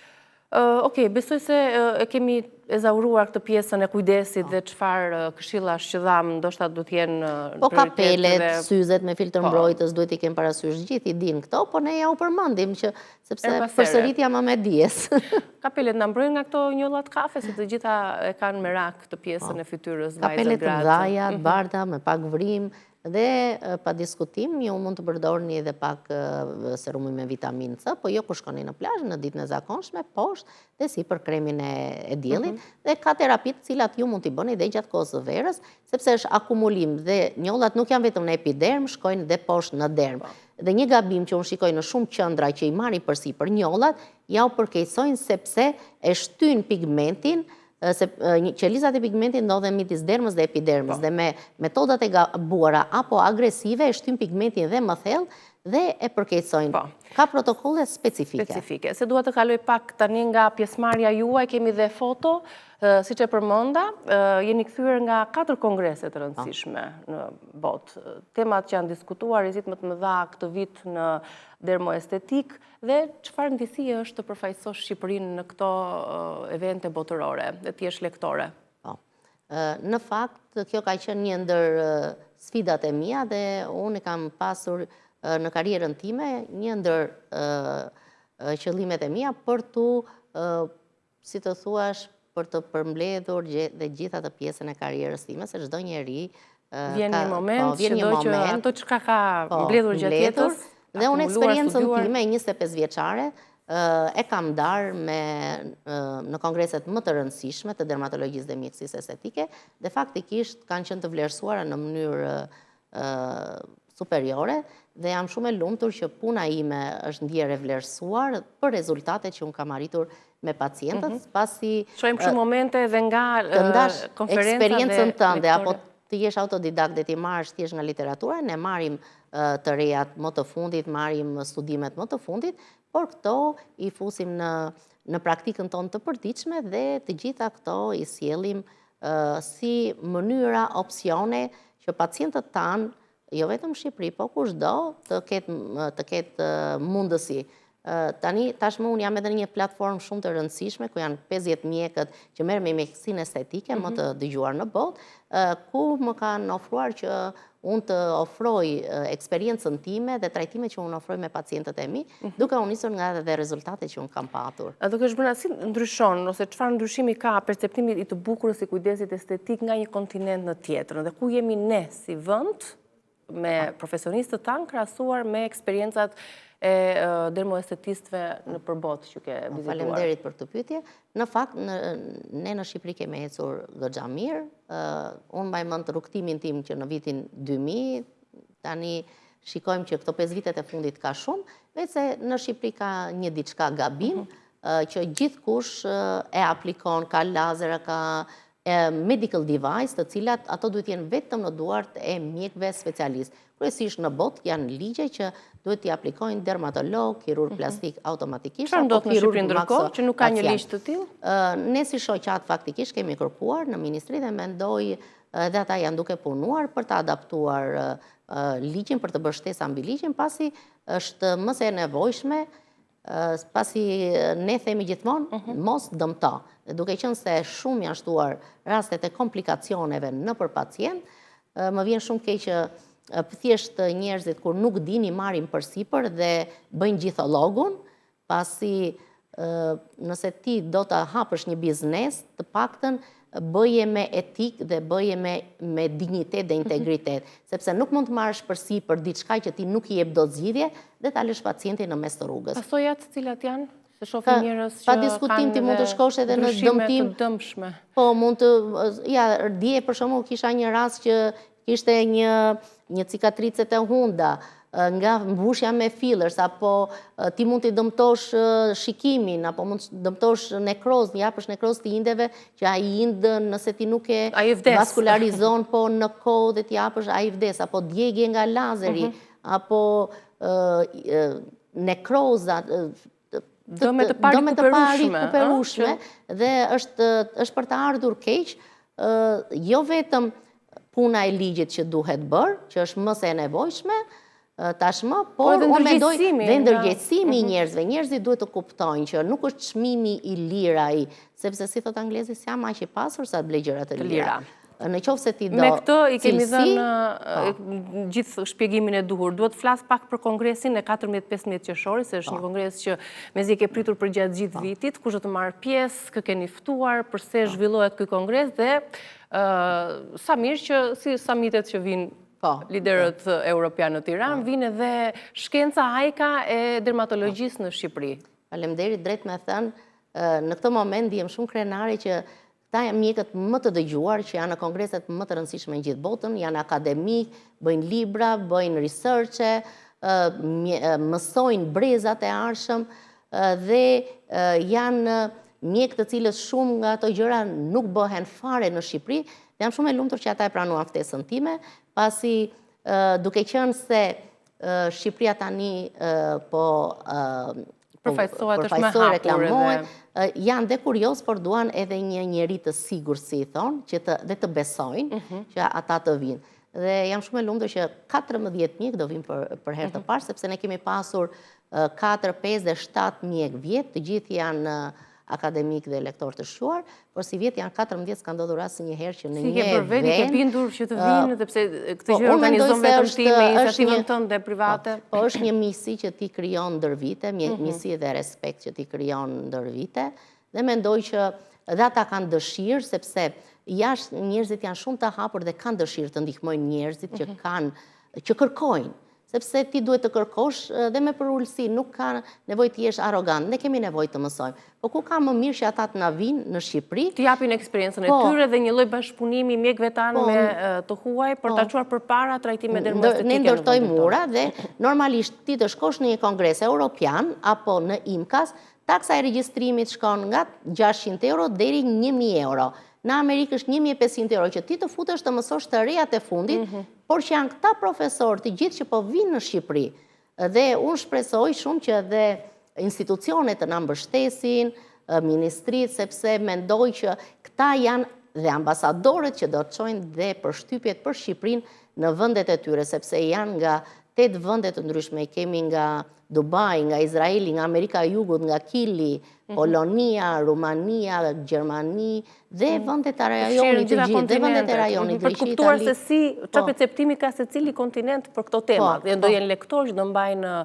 Okej, besoj se e kemi ezauruar këtë pjesën e kujdesit dhe çfarë këshillash që dham, ndoshta duhet të jenë po kapelet, syzet me filtr mbrojtës duhet i kemë parasysh, gjithë i dinë këto, po ne ja u përmendim që sepse përsëritja më me dijes. Kapelet na mbrojnë nga këto njollat kafe, se të gjitha e kanë merak këtë pjesën e fytyrës, vajzat, kapelet të gratë. dhaja, të bardha me pak vrim. Dhe pa diskutim, ju mund të përdorni edhe pak serumi me vitaminë C, po jo kur shkoni në plazh në ditën e zakonshme, poshtë dhe si për kremin e diellit, dhe ka terapitë të cilat ju mund t'i bëni dhe gjatë kohës së verës, sepse është akumulim dhe njollat nuk janë vetëm në epiderm, shkojnë dhe poshtë në derm. Dhe një gabim që unë shikoj në shumë qendra që i marrin përsipër njollat, ja u përkeqësojnë sepse e shtyn pigmentin. Se qelizat e pigmentit ndodhen midis dermës dhe epidermës dhe me metodat e gabuara apo agresive e shtyn pigmentin dhe më thellë dhe e përkeqësojnë. Ka protokolle specifike. Se dua të kaloj pak tani nga pjesëmarrja juaj, kemi dhe foto, siç e përmenda, jeni kthyer nga 4 kongrese të rëndësishme në botë. Temat që janë diskutuar, rrezik më të mëdha këtë vit në dermoestetik dhe çfarë ndjesie është të përfaqësosh Shqipërinë në këto evente botërore dhe të jesh lektore? Në fakt, kjo ka qenë një ndër sfidat e mia dhe unë kam pasur në karrierën time një ndër qëllimet e mia për tu, si të thuash, për të përmbledhur dhe gjitha të pjesën e karrierës time, se çdo njeri vjen një moment që ato çka ka mbledhur gjatë jetës. Dhe unë eksperiencën time 25 vjeçare e kam ndarë në kongreset më të rëndësishme të dermatologjisë dhe mjekësisë estetike, dhe faktikisht kanë qenë të vlerësuara në mënyrë superiore dhe jam shumë e lumtur që puna ime është ndjerë e vlerësuar për rezultatet që unë kam arritur me pacientët, pasi shohim shumë momente dhe nga konferenca eksperiencën tënde apo të jesh autodidakt dhe ti marrësh thjesht nga literatura, ne marrim të rejat më të fundit, marrim studimet më të fundit, por këto i fusim në praktikën tonë të përditshme dhe të gjitha këto i sjellim si mënyra, opsione që pacientët tanë, jo vetëm në Shqipëri, po kushdo të ketë mundësi. Tashmë unë jam edhe në një platformë shumë të rëndësishme, ku janë 50 mjekët që merren me mjekësinë estetike, më të dëgjuar në botë, ku më kanë ofruar që unë të ofroj eksperiencën time dhe trajtime që unë ofroj me pacientët e mi, duke u nisur nga edhe rezultatet që unë kam patur. Duke shbërna, si ndryshon, ose çfarë ndryshimi ka perceptimi i të bukurës i kujdesit estetik nga një kontinent në tjetrën, dhe ku jemi ne si vend me profesionistët tanë krahasuar me eksperjencat e dermoestetistëve në përbot që ke vizituar? Faleminderit për këtë pyetje. Në fakt, ne në Shqipëri kemi ecur goxha mirë. Unë mbaj mend rrugtimin tim që në vitin 2000, tani shikojmë që këto 5 vitet e fundit ka shumë, vetë se në Shqipëri ka një diçka gabim, që gjithkush e aplikon, ka lazer, ka medical device, të cilat ato duhet jenë vetëm në duart e mjekëve specialistë. Kryesisht në botë janë ligje që duhet t'i aplikojnë dermatolog, kirurg plastik automatikisht. Çfarë ndodh në Shqipëri ndërkohë që nuk ka një ligj të tillë? Ne si shoqat faktikisht kemi kërkuar në ministri dhe mendoj dhe ata janë duke punuar për të adaptuar ligjin, për të bërë shtesa mbi ligjin, pasi është më se e nevojshme, pasi ne themi gjithmonë mos dëmto. Duke qenë se shumë janë shtuar rastet e komplikacioneve nëpër pacient, më vjen shumë keq që thjesht njerëzit kur nuk dini marrin përsipër dhe bëjnë gjithologun, pasi nëse ti do të hapësh një biznes, të paktën bëje me etik dhe bëje me dignitet dhe integritet, sepse nuk mund të marrësh përsipër diçka që ti nuk i jep dot zgjidhje dhe ta lësh pacientin në mes të rrugës. Pasojat cilat janë? Se shohim njerëz që pa diskutim ti mund të shkosh edhe në dëmtim. Të dëmshme. Po, mund të, ja, dje për shembull kisha një rast që kishte një cicatrice të hunda nga mbushja me fillers, apo ti mund t'i dëmtosh shikimin, apo mund të dëmtosh nekroz, japësh nekroz të indeve, që ai ind nëse ti nuk e vaskularizon po në kohë dhe ti japësh, ai vdes, apo djegje nga lazeri, apo nekroza, dëme të parikuperueshme, dhe është për të ardhur keq, jo vetëm puna e ligjit që duhet bërë, që është më se e nevojshme, tashmë, por unë mendoj dhe ndërgjegjësimi i njerëzve. Njerëzit duhet të kuptojnë që nuk është çmimi i lirë ai, sepse si thot anglezi, s'jam aq i pasur sa të blej gjëra të lira. Në qoftë se ti do me këtë i kemi dhënë gjithë shpjegimin e duhur. Duhet flas pak për kongresin e 14-15 qershorit, se është një kongres që mezi e ke pritur për gjatë gjithë vitit, kush do të marrë pjesë, kë keni ftuar, përse zhvillohet ky kongres dhe sa mirë që si samitet që vinë liderët europianë në Tiranë, vinë edhe shkenca hajka e dermatologjisë në Shqipëri. Faleminderit, drejt me thënë, në këtë moment ndihem shumë krenare që ta janë mjekët më të dëgjuar, që janë në kongreset më të rëndësishme në gjithë botën, janë akademik, bëjnë libra, bëjnë researche, mësojnë brezat e arshëm dhe janë mjekë të cilës shumë nga ato gjëra nuk bëhen fare në Shqipëri. Jam shumë e lumtur që ata e pranuan ftesën time, pasi duke qenë se Shqipëria tani po përfaqësohet reklamohet, janë dhe kurios, por duan edhe një njeri të sigur, si i thonë, dhe të besojnë që ata të vinë. Dhe jam shumë e lumtur që 14 mjek do vinë për herë të parë, sepse ne kemi pasur 4, 5 dhe 7 mjek vjet, të gjithë janë akademik dhe lektor të shuar, por si vjet janë 14 s'ka ndodhur asnjëherë që në një vend. Si ke për veti, ke bindur që të vinë, dhe pse këtë gjë organizon vetëm ti me iniciativën tënde private? Po është një misi që ti krijon ndër vite, misi dhe respekt që ti krijon ndër vite, dhe mendoj që dhe ata kanë dëshirë, sepse jashtë njerëzit janë shumë të hapur dhe kanë dëshirë të ndihmojnë njerëzit që kërkojnë. Sepse ti duhet të kërkosh dhe me përullësi, nuk ka nevojë të jesh arrogant, ne kemi nevojë të mësojmë. Po ku ka më mirë që ata të na vinë në Shqipëri? Të japin eksperiencën e tyre dhe një lloj bashkëpunimi mjekëve tanë me të huaj për ta çuar përpara trajtime dermatologike. Ne ndërtojmë ura dhe normalisht ti të shkosh në një kongres europian apo në IMCAS, taksa e regjistrimit shkon nga 600 euro deri 1000 euro. Në Amerikë është 1500 euro që ti të futesh të mësosh të rejat e fundit, por që janë këta profesorë të gjithë që po vinë në Shqipëri. Dhe unë shpresoj shumë që dhe institucionet të na mbështesin, ministrit, sepse mendoj që këta janë dhe ambasadorët që do të çojnë dhe përshtypjet për Shqipërinë në vendet e tyre, sepse janë nga 8 vende të ndryshme, kemi nga Dubai, nga Izraeli, nga Amerika e Jugut, nga Kili, Polonia, Rumania, Gjermani dhe vendet e rajonit të gjithë, dhe vendet e rajonit për kuptuar se si çfarë perceptimi ka secili kontinent për këto tema. Do jenë lektorë që do mbajnë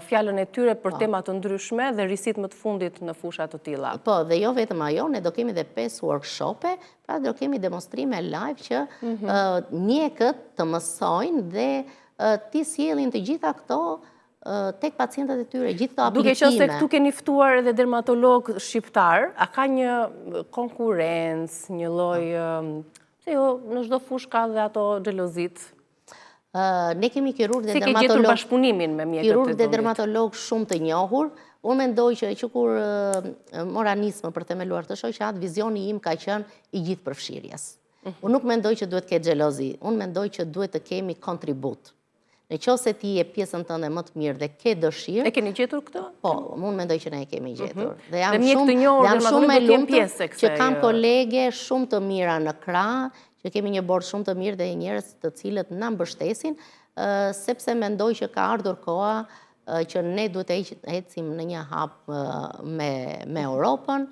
fjalën e tyre për tema të ndryshme dhe risit më të fundit në fusha të tilla. Po, dhe jo vetëm ajo, ne do kemi dhe 5 workshope, pra do kemi demonstrime live që mjekët të mësojnë dhe ti sjellin të gjitha këto tek pacientët e tyre, gjithë të aplikime. Duke qenë se këtu keni ftuar edhe dermatolog shqiptar, a ka një konkurrencë, një lloj, se jo, në çdo fushë ka dhe ato xhelozit? Ne kemi kirurg dhe dermatolog. Si ke gjetur bashkëpunimin me mjekët e kirurg dhe dermatolog shumë të njohur. Unë mendoj që kur mora nismë për themeluar të shoqat, vizioni im ka qenë i gjithë përfshirjes. Unë nuk mendoj që duhet të ketë xhelozi, unë mendoj që duhet të kemi kontribut. Në qoftë se ti je pjesën tënde më të mirë dhe ke dëshirë. E keni gjetur këtë? Po, unë mendoj që ne e kemi gjetur. Dhe jam shumë e lumtur që kam kolege shumë të mira në krah, që kemi një bord shumë të mirë dhe njerëz të cilët na mbështesin, sepse mendoj që ka ardhur koha që ne duhet të ecim në një hap me Europën,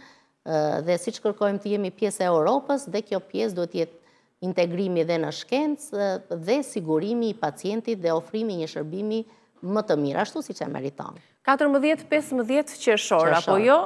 dhe siç kërkojmë të jemi pjesë e Europës, dhe kjo pjesë duhet të jetë integrimi dhe në shkencë dhe sigurimi i pacientit dhe ofrimi një shërbimi më të mirë, ashtu si që meriton. 14-15 qershor, apo jo,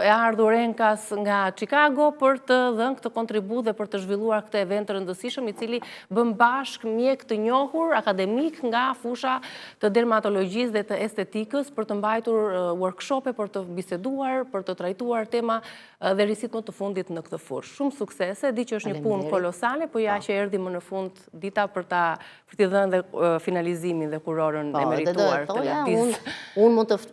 e ardhur Enkas nga Chicago për të dhënë këtë kontribut dhe për të zhvilluar këtë event të rëndësishëm, i cili bën bashk mjek të njohur, akademik nga fusha të dermatologjisë dhe të estetikës për të mbajtur workshope, për të biseduar, për të trajtuar tema dhe risit më të fundit në këtë fushë. Shumë suksese, di që është një punë kolosale, po ja që erdhi më në fund dita për t'i dhënë dhe finalizimin dhe kurorën e merituar të Ladis.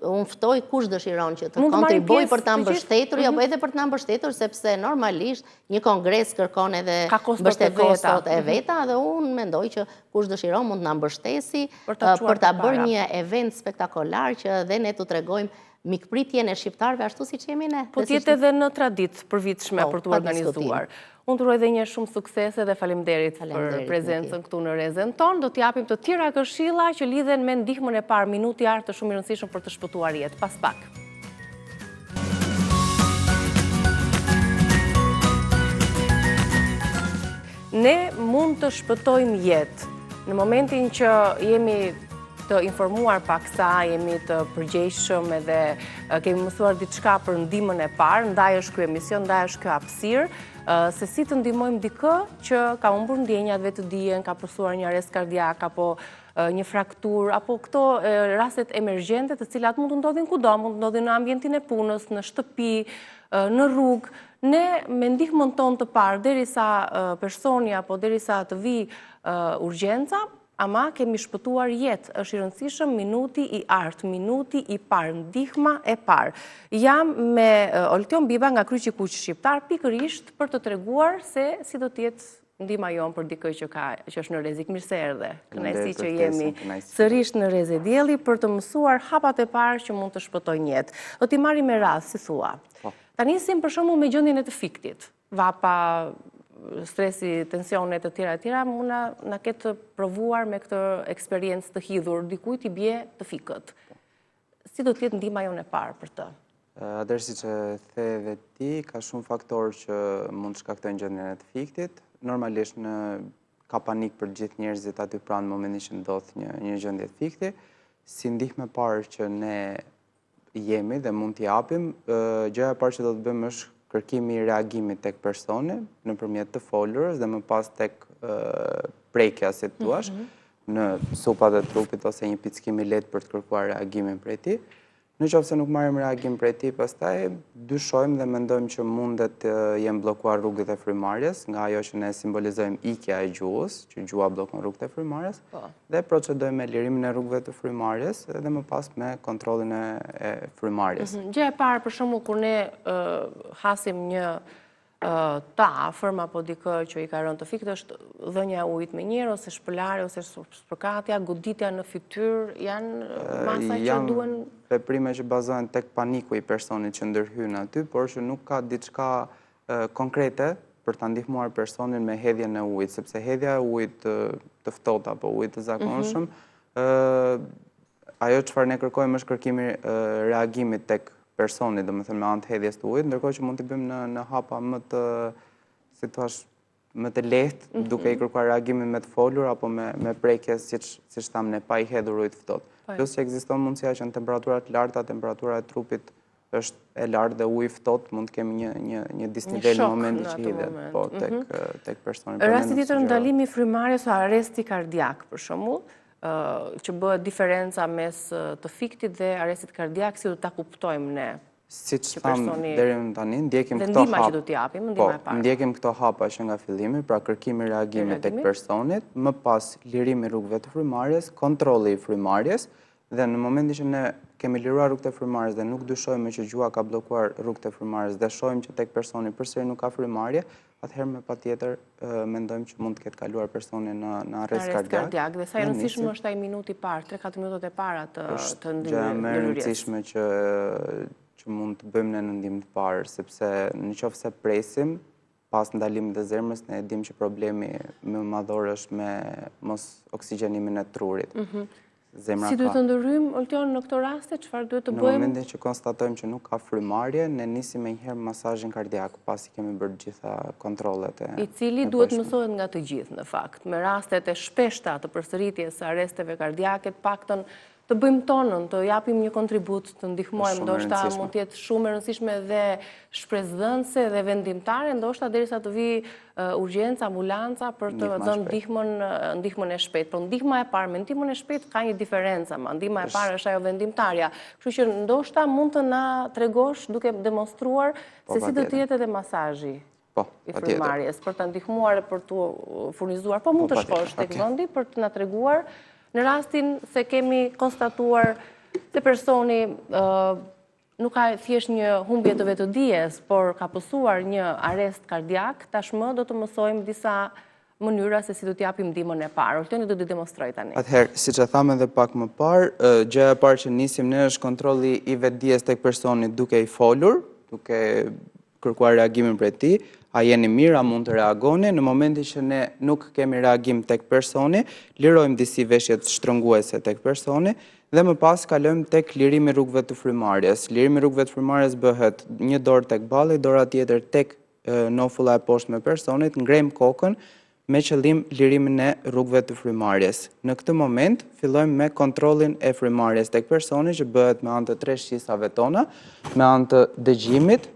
Unë ftoj kush dëshiron që të kontribuoj për ta mbështetur, apo edhe për ta mbështetur, sepse normalisht një kongres kërkon edhe mbështet kostot e veta, dhe unë mendoj që kush dëshiron mund të na mbështesi për ta bërë një event spektakolar që dhe ne të tregojmë mikpritjen e shqiptarëve ashtu siç jemi ne. Po tjetë edhe në traditë përvitshme për të organizuar. Unë të uroj dhe një shumë suksese dhe faleminderit për prezencën këtu në Rezën tonë. Do t'japim të tjera këshilla që lidhen me ndihmën e parë minutjar të shumë i rëndësishëm për të shpëtuar jetë. Pas pak. Ne mund të shpëtojmë jetë në momentin që jemi të informuar pak sa, jemi të përgjegjshëm edhe kemi mësuar diçka për ndihmën e parë, ndaj është ky emision, ndaj është ky hapësirë, se si të ndihmojmë dikë që ka humbur ndjenjat vetë dijen, ka pasur një arrest kardiak apo një frakturë, apo këto rastet emergjente të cilat mund të ndodhin kudo, mund të ndodhin në ambientin e punës, në shtëpi, në rrugë. Ne me ndihmën tonë të parë, derisa personi apo derisa të vi urgjenca, ama kemi shpëtuar jetë, është i rëndësishëm minuti i artë, minuti i parë, ndihma e parë. Jam me Oltion Biba nga Kryqi Kuq Shqiptar, pikërisht për të treguar se si do t'jetë ndihma jonë për dikë që është në rrezik. Mirë se erdhe. Kënaqësi që jemi sërish në Rezë e Dielli për të mësuar hapat e parë që mund të shpëtojnë jetë. Do t'i marrim me radhë, si thua. Ta nisim për shembull me gjendjen e të fiktit. Vapa, stresi, tensionet të tjera, mund na ketë provuar me këtë eksperiencë të hidhur, dikujt i bie të fikët. Si do t'jetë ndihma jonë e parë për të? Atëherë, siç e the dhe ti, ka shumë faktorë që mund të shkaktojnë gjendjen e të fiktit. Normalisht ka panik për gjithë njerëzit aty pranë në momentin që ndodh një gjendje të fikti. Si ndihmë e parë që ne jemi dhe mund t'i japim, gjëja e parë që do të bëjmë është kërkimi i reagimit tek personi nëpërmjet të folurës dhe më pas tek prekja, si thua, në supat e trupit ose një pickim i lehtë për të kërkuar reagimin prej tij. Nëse nuk marrim reagim prej tij, pastaj dyshojmë dhe mendojmë që mundet të jenë bllokuar rrugët e frymarrjes, nga ajo që ne simbolizojmë ikja e gjuhës, që gjua bllokon rrugët e frymarrjes, dhe procedojmë me lirimin e rrugëve të frymarrjes dhe më pas me kontrollin e frymarrjes. Gjë e parë për shembull kur ne hasim një ta afërm apo dikë që i ka rënë të fikët, është dhënia e ujit me njerë, ose shpëlarje, ose spërkatja, goditja në fytyrë, janë masa që duhen... Veprime që bazohen tek paniku i personit që ndërhyn aty, por që nuk ka diçka konkrete për ta ndihmuar personin me hedhjen e ujit, sepse hedhja e ujit të ftohtë apo ujit të zakonshëm, ajo çfarë ne kërkojmë është kërkimi reagimit tek personi, do me thënë me anë të hedhjes të ujit, ndërkohë që mund t'i bëjmë në hapa më të, si thash, më të lehtë, duke i kërkuar reagimin me të folur apo me prekje, siç thamë ne, pa i hedhur ujit ftohtë. Plus që ekziston mundësia që në temperatura të larta, temperatura e trupit është e lartë dhe uji ftohtë, mund të kemi një disnivel në momentin që hidhet tek personi. Rasti tjetër, ndalimi frymarrjes ose arresti kardiak, për shembull, që bëhet diferenca mes të fiktit dhe arrestit kardiak, si do ta kuptojmë ne? Siç thamë deri më tani, ndjekim këto ndihma që do t'i japim, ndihma e parë. Ndjekim këto hapa që nga fillimi, pra kërkimi reagimit tek personit, më pas lirimi rrugëve të frymarrjes, kontrolli i frymarrjes, dhe në momentin që ne kemi liruar rrugët e frymarrjes dhe nuk dyshojmë që gjua ka bllokuar rrugët e frymarrjes dhe shohim që tek personi përsëri nuk ka frymarrje, atëherë me patjetër mendojmë që mund të ketë kaluar personi në arrest kardiak. Dhe sa e rëndësishme është ai minuti i parë, 3-4 minutat e para të ndërhyrjes. Gjë më e rëndësishme që mund të bëjmë në ndihmë të parë, sepse nëse presim pas ndalimit të zemrës, ne dimë që problemi më madhor është me mos oksigjenimin e trurit. zemra ka. Si duhet të ndërhyjmë, Oltion, në këto raste, çfarë duhet të Në bëjmë? momentin që konstatojmë që nuk ka frymarrje, ne nisim menjëherë masazhin kardiak, pasi kemi bërë gjitha kontrollet I cili duhet mësohet nga të gjithë, në fakt. Me rastet e shpeshta të përsëritjes së arresteve kardiake, paktën të bëjmë tonën, të japim një kontribut, të ndihmojmë, ndoshta mund të jetë shumë e rëndësishme dhe shpresdhënëse dhe vendimtare, ndoshta derisa të vi urgjenca, ambulanca për të dhënë ndihmën e shpejtë. Por ndihma e parë me ndihmën e shpejtë ka një diferencë, ama ndihma e parë është ajo vendimtarja. Kështu që ndoshta mund të na tregosh duke demonstruar se si do të jetë edhe masazhi i frymarrjes për të ndihmuar e për të furnizuar, po mund të shkosh tek vendi për të na treguar në rastin se kemi konstatuar se personi nuk ka thjesht një humbje të vetëdijes, por ka pësuar një arrest kardiak, tashmë do të mësojmë disa mënyra se si do t'japim ndihmën e parë. Olteni do t'i demonstroj tani. Atëherë, siç e thamë edhe pak më parë, gjëja e parë që nisim ne është kontrolli i vetëdijes tek personi duke i folur, duke kërkuar reagimin prej tij. A jeni mirë, a mund të reagoni? Në momentin që ne nuk kemi reagim tek personi, lirojmë disi veshjet shtrënguese tek personi dhe më pas kalojmë tek lirimi rrugëve të frymarrjes. Lirimi rrugëve të frymarrjes bëhet një dorë tek balli, dora tjetër tek nofulla e poshtme e personit, ngrejmë kokën me qëllim lirimin e rrugëve të frymarrjes. Në këtë moment fillojmë me kontrollin e frymarrjes tek personi që bëhet me anë të 3 shqisave tona, me anë të dëgjimit,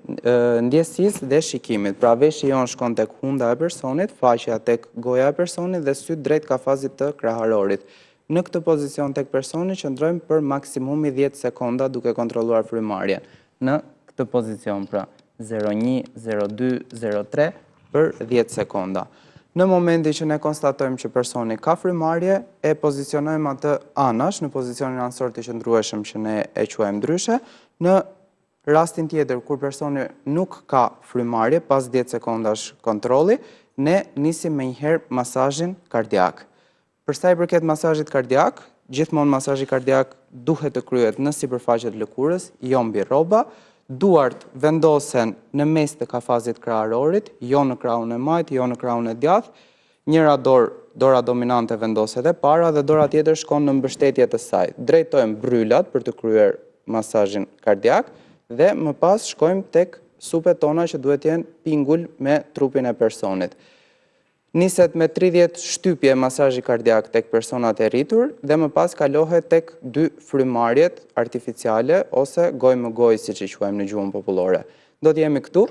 ndjesisë dhe shikimit. Pra veshja jon shkon tek hunda e personit, faqja tek goja e personit dhe syt drejt kafazit të kraharorit. Në këtë pozicion tek personi qëndrojmë për maksimumi 10 sekonda duke kontrolluar frymarrjen. Në këtë pozicion, pra 01, 02, 03 për 10 sekonda. Në momenti që ne konstatojmë që personi ka frymarrje, e pozicionojmë atë anash në pozicionin anësor të qëndrueshëm që ne e quajmë ndryshe. Në rastin tjetër, kur personi nuk ka frymarrje, pas 10 sekondash kontrolli, ne nisim menjëherë masazhin kardiak. Për sa i përket masazhit kardiak, gjithmonë masazhi kardiak duhet të kryhet në sipërfaqe të lëkurës, jo mbi rroba. Duart vendosen në mes të kafazit kraharorit, jo në krahun e majt, jo në krahun e djathtë. Njëra dorë, dora dominante vendoset e para dhe dora tjetër shkon në mbështetje të saj. Drejtojmë brylat për të kryer masazhin kardiak dhe më pas shkojmë tek supet tona që duhet jenë pingull me trupin e personit. Niset me 30 shtypje masazhi kardiak tek personat e rritur dhe më pas kalohet tek 2 frymarrjet artificiale ose gojë më gojë siç e quajmë në gjuhën popullore. Do të jemi këtu.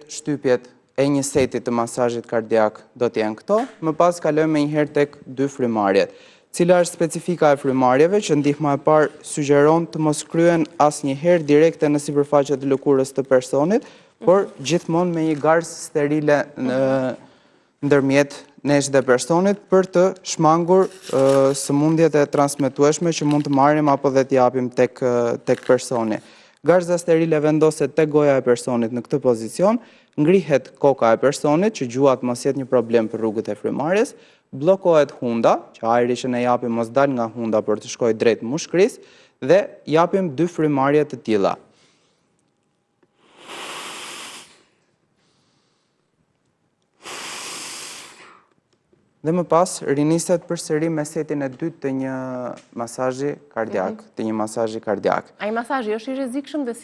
Shtypjet e një seti të masazhit kardiak do të jenë këto, më pas kalojmë menjëherë tek 2 frymarrjet. Cila është specifika e frymarrjeve që ndihma e parë sugjeron të mos kryen asnjëherë direkte në sipërfaqe të lëkurës të personit, por gjithmonë me një garsë sterile ndërmjet neshit e personit për të shmangur sëmundjet e transmetueshme që mund të marrim apo dhe të japim tek personi. Garza sterile vendoset tek goja e personit në këtë pozicion, ngrihet koka e personit që gjuhat mos jetë një problem për rrugët e frymarrjes, bllokohet hunda, që ajri që ne japim mos dal nga hunda për të shkojë drejt mushkërisë dhe japim 2 frymarrje të tilla. Dhe më pas riniset përsëri me setin e dytë të një masazhi kardiak, Ai masazhi është i rrezikshëm dhe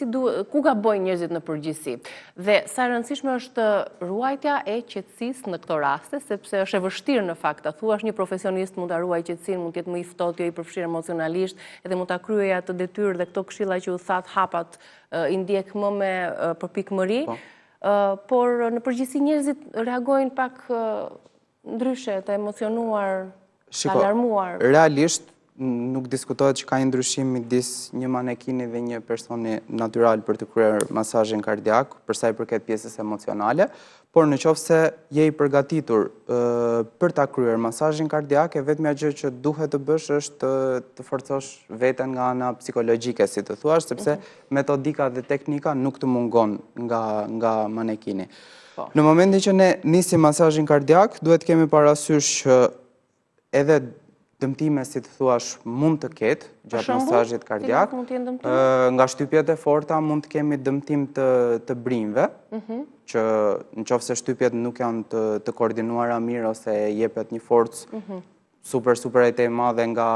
ku gabojnë njerëzit në përgjithësi. Dhe sa e rëndësishme është ruajtja e qetësisë në këto raste, sepse është e vështirë në fakt. Ta thuash një profesionist mund ta ruajë qetësinë, mund të jetë më i ftohtë, jo i përfshirë emocionalisht, edhe mund ta kryejë atë detyrë dhe këto këshilla që u that hapat i ndjek më me përpikmëri. Por në përgjithësi njerëzit reagojnë pak ndryshe, të emocionuar, të alarmuar. Realisht nuk diskutohet që ka një ndryshim midis një manekini dhe një personi natyral për të kryer masazhin kardiak, për sa i përket pjesës emocionale, por në qoftë se je i përgatitur për ta kryer masazhin kardiak, vetmja gjë që duhet të bësh është të forcosh veten nga ana psikologjike, si të thuash, sepse metodika dhe teknika nuk të mungon nga manekini. Në momentin që ne nisim masazhin kardiak, duhet kemi parasysh që edhe dëmtime, si të thuash, mund të ketë gjatë masazhit kardiak. Nga shtypjet e forta mund të kemi dëmtim të brinjve, që në qoftë se shtypjet nuk janë të koordinuara mirë ose jepet një forcë super e madhe nga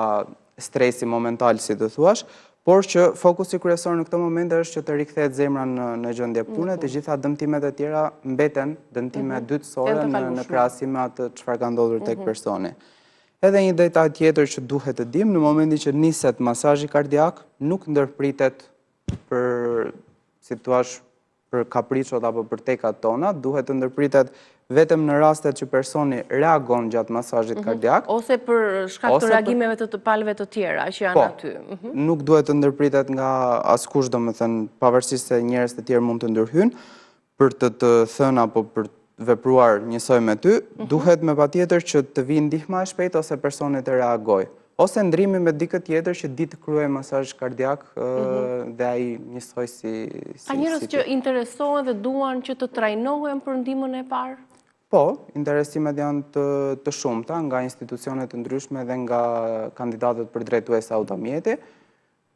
stresi momental, si të thuash, por që fokusi kryesor në këtë moment është që të rikthehet zemra në gjendje pune, të gjitha dëmtimet e tjera mbeten dëmtime dytësore në krahasim me atë çfarë ka ndodhur tek personi. Edhe një detaj tjetër që duhet të dim, në momentin që niset masazhi kardiak, nuk ndërpritet për, si thua, për kapriçot apo për tekat tona, duhet të ndërpritet vetëm në rastet që personi reagon gjatë masazhit kardiak. Ose për shkak të reagimeve të palëve të tjera që janë aty. Nuk duhet të ndërpritet nga askush, domethënë, pavarësisht se njerëz të tjerë mund të ndërhyjnë për të thënë apo për vepruar njësoj me ty, duhet me patjetër që të vijë ndihma e shpejtë ose personi të reagojë. Ose ndrimi me dikë tjetër që di të kryej masazh kardiak dhe ai njësoj si... Ka njerëz që interesohen dhe duan që të trajnohen për ndihmën e parë? Po, interesimet janë të shumta nga institucionet të ndryshme dhe nga kandidatët për drejtues automjeti.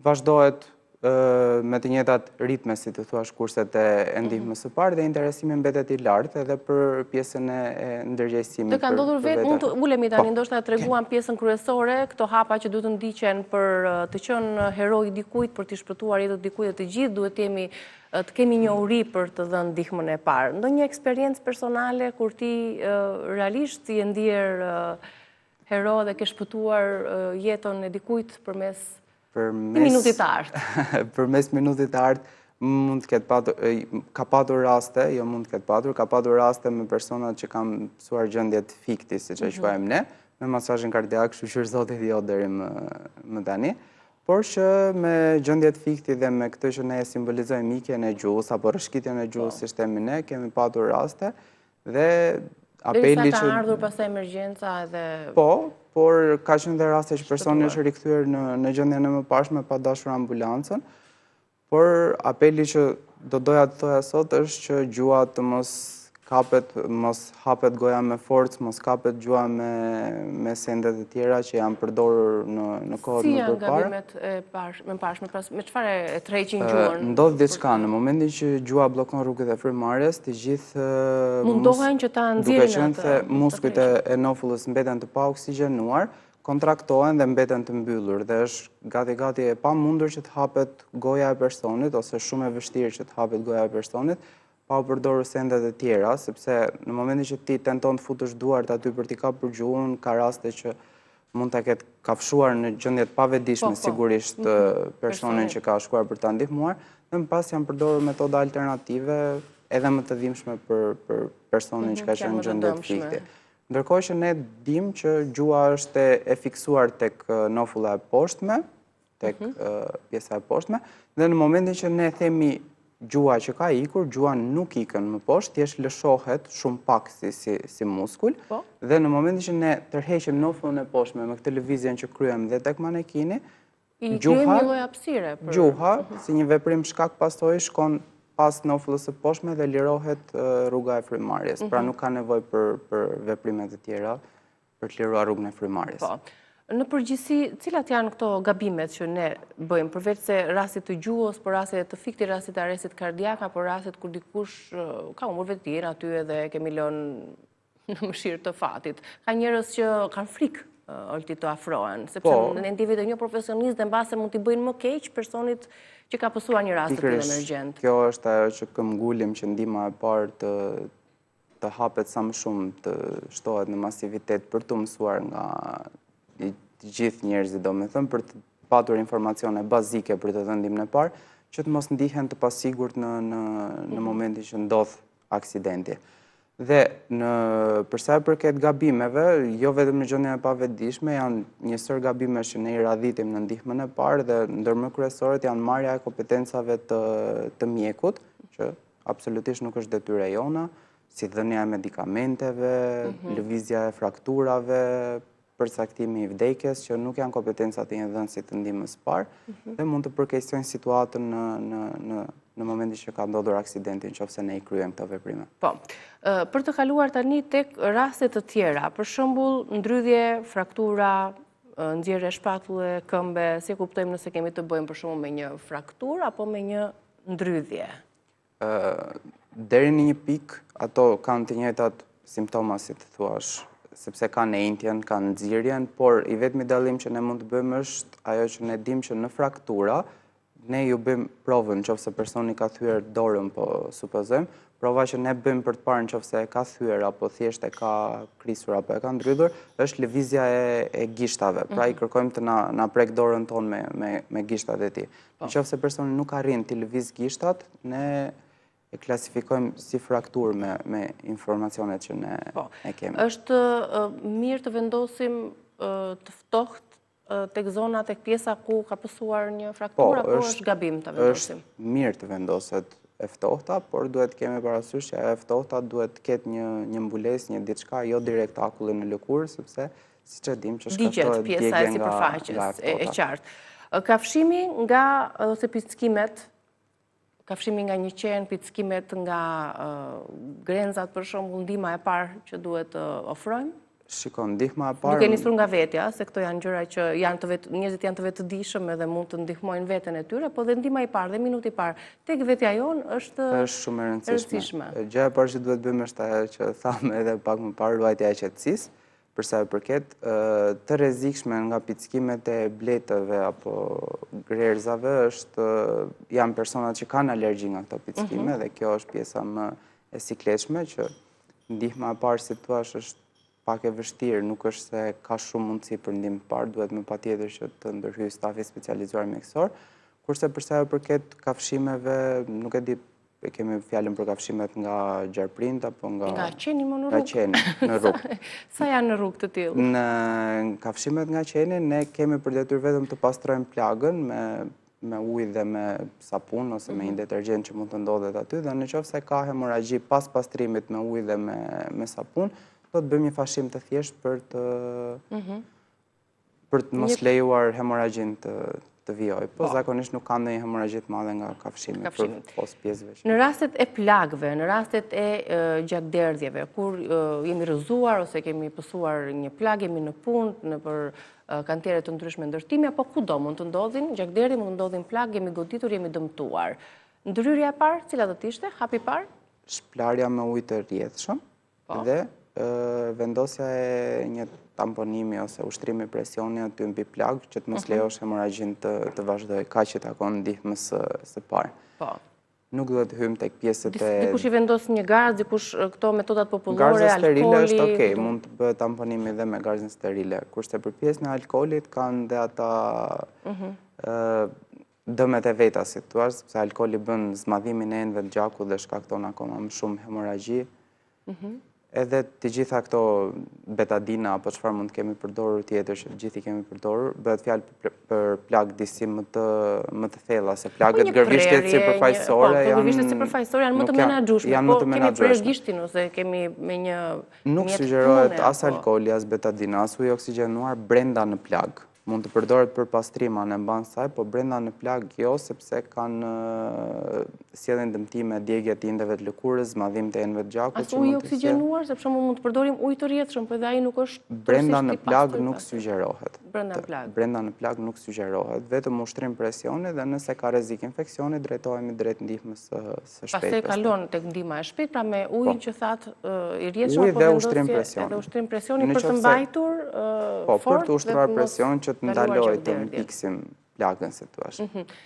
Vazhdohet me të njëjtat ritme, si të thuash, kurset e ndihmës së parë dhe interesimi mbetet i lartë edhe për pjesën e ndërgjegjësimit. Të ka ndodhur vetë, mund të ulemi tani, ndoshta treguam pjesën kryesore, këto hapa që duhet të ndiqen për të qenë heroi i dikujt, për të shpëtuar jetën e dikujt, të gjithë duhet të kemi një uri për të dhënë ndihmën e parë. Ndonjë eksperiencë personale kur ti realisht je ndier hero dhe ke shpëtuar jetën e dikujt përmes minutit të artë? Përmes minutit të artë mund të ketë patur, ka patur raste, jo mund të ketë patur, ka patur raste me personat që kanë mësuar gjendje të fikti, siç e quajmë ne, me masazhin kardiak, shqyrë Zotit jo deri më tani. Por që me gjendje të fikti dhe me këtë që ne simbolizojmë ikjen e gjuhës apo rrëshqitjen e gjuhës, si themi ne, kemi patur raste dhe apeli që... Ka ardhur pastaj emergjenca edhe... Po, por ka qenë dhe raste që personi është rikthyer në gjendjen e mëparshme pa dashur ambulancën, por apeli që do doja të thoja sot është që gjua të mos hapet goja me forcë, mos kapet gjua me sendet e tjera që janë përdorur në kohët më përpara. Si janë gabimet e mëparshme, me çfarë e tërheqin gjuhën? Ndodh diçka në momentin që gjua bllokon rrugët e frymarrjes, të gjithë mundohen që ta nxjerrin atë. Duke qenë se muskujt e enofullës mbeten të pa oksigjenuar, kontraktohen dhe mbeten të mbyllur dhe është gati e pamundur që të hapet goja e personit ose shumë e vështirë që të hapet goja e personit pa u përdorur sendet e tjera, sepse në momentin që ti tenton të futësh duart aty për t'i kapur gjuhën, ka raste që mund ta ketë kafshuar në gjendje të pavetdijshme sigurisht personin që ka shkuar për ta ndihmuar, dhe më pas janë përdorur metoda alternative edhe më të dhimbshme për personin që ka qenë në gjendje të fikti. Ndërkohë që ne dim që gjua është e fiksuar tek nofulla e poshtme, tek pjesa e poshtme, dhe në momentin që ne themi gjua që ka ikur, gjua nuk ikën më poshtë, thjesht lëshohet shumë pak si muskull, dhe në momentin që ne tërheqim nofullën e poshtme me këtë lëvizjen që kryem dhe tek manekini, gjuha, si një veprim shkak pasoj, shkon pas nofullës së poshtme dhe lirohet rruga e frymarrjes. Pra nuk ka nevojë për veprimet e tjera për të liruar rrugën e frymarrjes. Në përgjithësi, cilat janë këto gabimet që ne bëjmë, përveç se rastet të gjuhës, por rastet të fiktit, rastet të arrestit kardiak, apo rastet kur dikush ka humbur vetëdijën aty edhe kemi lënë në mëshirë të fatit. Ka njerëz që kanë frikë Olti të afrohen, sepse në individ e një profesionist dhe mbase mund t'i bëjnë më keq personit që ka pësuar një rast të emergjent. Kjo është ajo që këmbgullim që ndihma e parë të hapet sa më shumë, të shtohet në masivitet për të mësuar nga të gjithë njerëzit, do me thëmë, për të patur informacione bazike për të dhënë ndihmën e parë, që të mos ndihen të pasigurt në momentin që ndodh aksidenti. Dhe përsa e përket gabimeve, jo vetëm në gjendjen e pavetdijshme, janë një sër gabime që ne i radhitim në ndihmën e parë dhe ndër më kryesorët janë marrja e kompetencave të mjekut, që absolutisht nuk është detyra jona, si dhënia e medikamenteve, lëvizja e frakturave, përcaktimi i vdekjes, që nuk janë kompetencat e një dhënësit të ndihmës parë, dhe mund të përkeqësojnë situatën në momentin që ka ndodhur aksidentin, nëse ne i kryejmë këto veprime. Po. Për të kaluar tani tek raste të tjera, për shembull ndrydhje, fraktura, nxjerrje shpatulle, këmbe, si kuptojmë nëse kemi të bëjmë për shembull me një frakturë apo me një ndrydhje? Deri në një pikë, ato kanë të njëjtat simptoma, si të thuash, sepse kanë eintjen, kanë nxirjen, por i vetmi dallim që ne mund të bëjmë është ajo që ne dim që në fraktura, ne ju bëjmë provën nëse personi ka thyer dorën, po supozojmë, prova që ne bëjmë për të parë nëse e ka thyer apo thjesht e ka krisur apo e ka ndrydhur, është lëvizja e gishtave. Pra i kërkojmë të na prek dorën tonë me gishtat e tij. Nëse personi nuk arrin të lëviz gishtat, ne e klasifikojmë si frakturë me informacionet që ne kemi. Është mirë të vendosim të ftohtë tek zona, tek pjesa ku ka pësuar një frakturë, apo është gabim të vendosim? Është mirë të vendoset e ftohta, por duhet kemi parasysh që e ftohta duhet të ketë një mbulesë, një diçka, jo direkt akullin në lëkurë, sepse siç e dim që shkaktohet pjesa e sipërfaqes, e qartë. Kafshimi nga ose pickimet, kafshimi nga një qenë, pickimet nga grenzat, për shembull, ndihma e parë që duhet të ofrojmë? Shikon, ndihma e parë... Duke nisur nga vetja, se këto janë gjëra që njerëzit janë të vetëdijshëm edhe mund të ndihmojnë veten e tyre, po dhe ndihma i parë dhe minuti i parë tek vetja jonë është shumë e rëndësishme. Gjëja e parë që duhet bëjmë është ajo që thamë edhe pak më parë, ruajtja e qetësisë, për sa i përket të rrezikshme nga pickimet e bletëve apo grerzave janë personat që kanë alergji nga këto pickime dhe kjo është pjesa më e sikletshme që ndihma e parë, si thua, është pak e vështirë, nuk është se ka shumë mundësi për ndihmë parë, duhet më patjetër që të ndërhyjë stafi specializuar mjekësor. Kurse për sa i përket kafshimeve, nuk e di, kemi fjalën për kafshimet nga gjarprind apo nga qeni më në rrugë. Nga qeni në rrugë. Sa janë në rrugë të tillë? Në kafshimet nga qeni ne kemi për detyrë vetëm të pastrojmë plagën me ujë dhe me sapun ose me një detergjent që mund të ndodhet aty, dhe nëse ka hemoragji pas pastrimit me ujë dhe me sapun, do të bëjmë një fashim të thjesht për të mos lejuar hemoragjin të vijojë. Po zakonisht nuk ka ndonjë hemoragji të madhe nga kafshimi për pos pjesëve. Në rastet e plagëve, në rastet e gjakderdhjeve, kur jemi rrëzuar ose kemi pësuar një plag, jemi në punë, nëpër kantiere të ndryshme ndërtimi, apo kudo mund të ndodhin gjakderdhje, mund të ndodhin plag, jemi goditur, jemi dëmtuar. Ndryrja e parë, cila do të ishte? Hapi i parë? Shplarja me ujë të rrjedhshëm dhe vendosja e një tamponimi ose ushtrimi presioni aty mbi plag që të mos lejosh hemoragjin të vazhdojë, kaq që takon ndihmës së parë. Nuk duhet të hyjmë tek pjesët e... Dikush i vendos një garzë, dikush këto metodat popullore, garzë sterile alkooli... është okej, mund të bëhet tamponimi dhe me garzën sterile. Kurse për pjesën e alkoolit kanë dhe ata dëmet e veta, si thua, sepse alkooli bën zmadhimin e enëve të gjakut dhe shkakton akoma më shumë hemoragji. Edhe të gjitha këto betadina apo çfarë mund të kemi përdorur tjetër që të gjithi kemi përdorur, bëhet fjalë për plagë disi më të thella, se plagët gërvishtet sipërfaqësore janë më të menaxhueshme, po kemi prerë gishtin ose kemi me një nuk sugjerohet as alkooli, as betadina, as uji oksigjenuar brenda në plagë. Mund të përdoret për pastrima në mban saj, po brenda në plagë jo, sepse kanë sjellin dëmtime djegje të indeve të lëkurës, zmadhim të enëve të gjakut. As uji oksigjenuar, sepse mund të përdorim ujë të rrjedhshëm, por edhe ai nuk është brenda në plagë nuk sugjerohet. Brenda në plagë. Brenda në plagë nuk sugjerohet, vetëm ushtrim presioni dhe nëse ka rrezik infeksioni drejtohemi drejt ndihmës së shpejtë. Pastaj kalon tek ndihma e shpejtë, pra me ujin që thatë i rrjedhshëm apo vendosje edhe ushtrim presioni për të mbajtur fort. Për të ushtruar presion që të ndaloj të mbiksim plagën, si thua.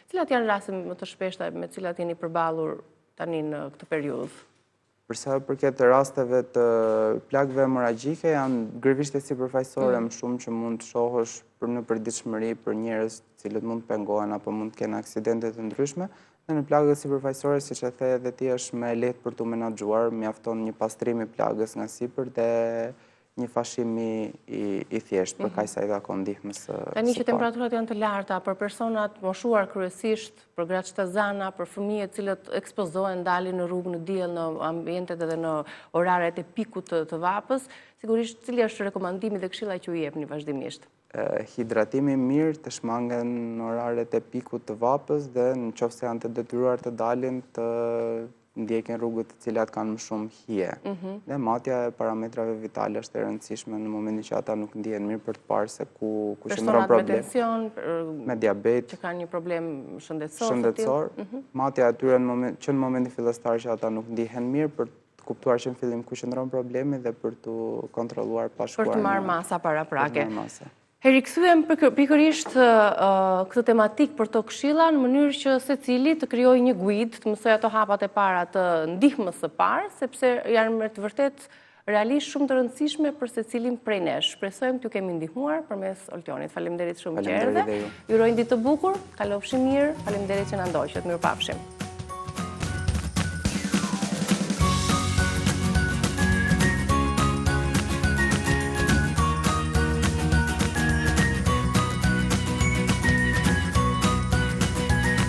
Cilat janë rastet më të shpeshta me të cilat jeni përballur tani në këtë periudhë? Për sa përket rasteve të plagëve hemoragjike, janë gërvishtet sipërfaqësore më shumë që mund të shohësh në përditshmëri për njerëz të cilët mund të pengohen apo mund të kenë aksidente të ndryshme. Dhe në plagët sipërfaqësore, siç e the edhe ti, është më lehtë për tu menaxhuar, mjafton një pastrim i plagës nga sipër dhe një fashim i thjeshtë për kaq sa i takon ndihmës së parë. Tani që temperaturat janë të larta për personat moshuar kryesisht, për gratë shtazana, për fëmijët cilët ekspozohen, dalin në rrugë, në diell, në ambientet edhe në oraret e pikut të vapës, sigurisht cili është rekomandimi dhe këshilla që u jepni vazhdimisht? Hidratimi mirë, të shmangen në oraret e pikut të vapës dhe nëse janë të detyruar të dalin të ndjekin rrugët të cilat kanë më shumë hije. Dhe matja e parametrave vitale është e rëndësishme në momentin që ata nuk ndihen mirë për të parë se ku qëndron problem. Personat me tension, me diabet, që kanë një problem shëndetësor. Shëndetësor. Matja atyre që në momentin fillestar që ata nuk ndihen mirë për të kuptuar që në fillim ku qëndron problemi dhe për të kontrolluar pa shkuar. Për të marrë masa paraprake. Për të marrë masa. Heri, kthyem pikërisht këtë tematik për të këshilla në mënyrë që secili të krijojë një guid, të mësoj ato hapat e para të ndihmës së parë, sepse janë me të vërtet realisht shumë të rëndësishme për secilin prej nesh. Shpresojmë t'ju kemi ndihmuar përmes Oltionit. Faleminderit shumë që erdhe. Ju uroj ditë të bukur, kalofshi mirë, faleminderit që na ndoqët. Mirupafshim.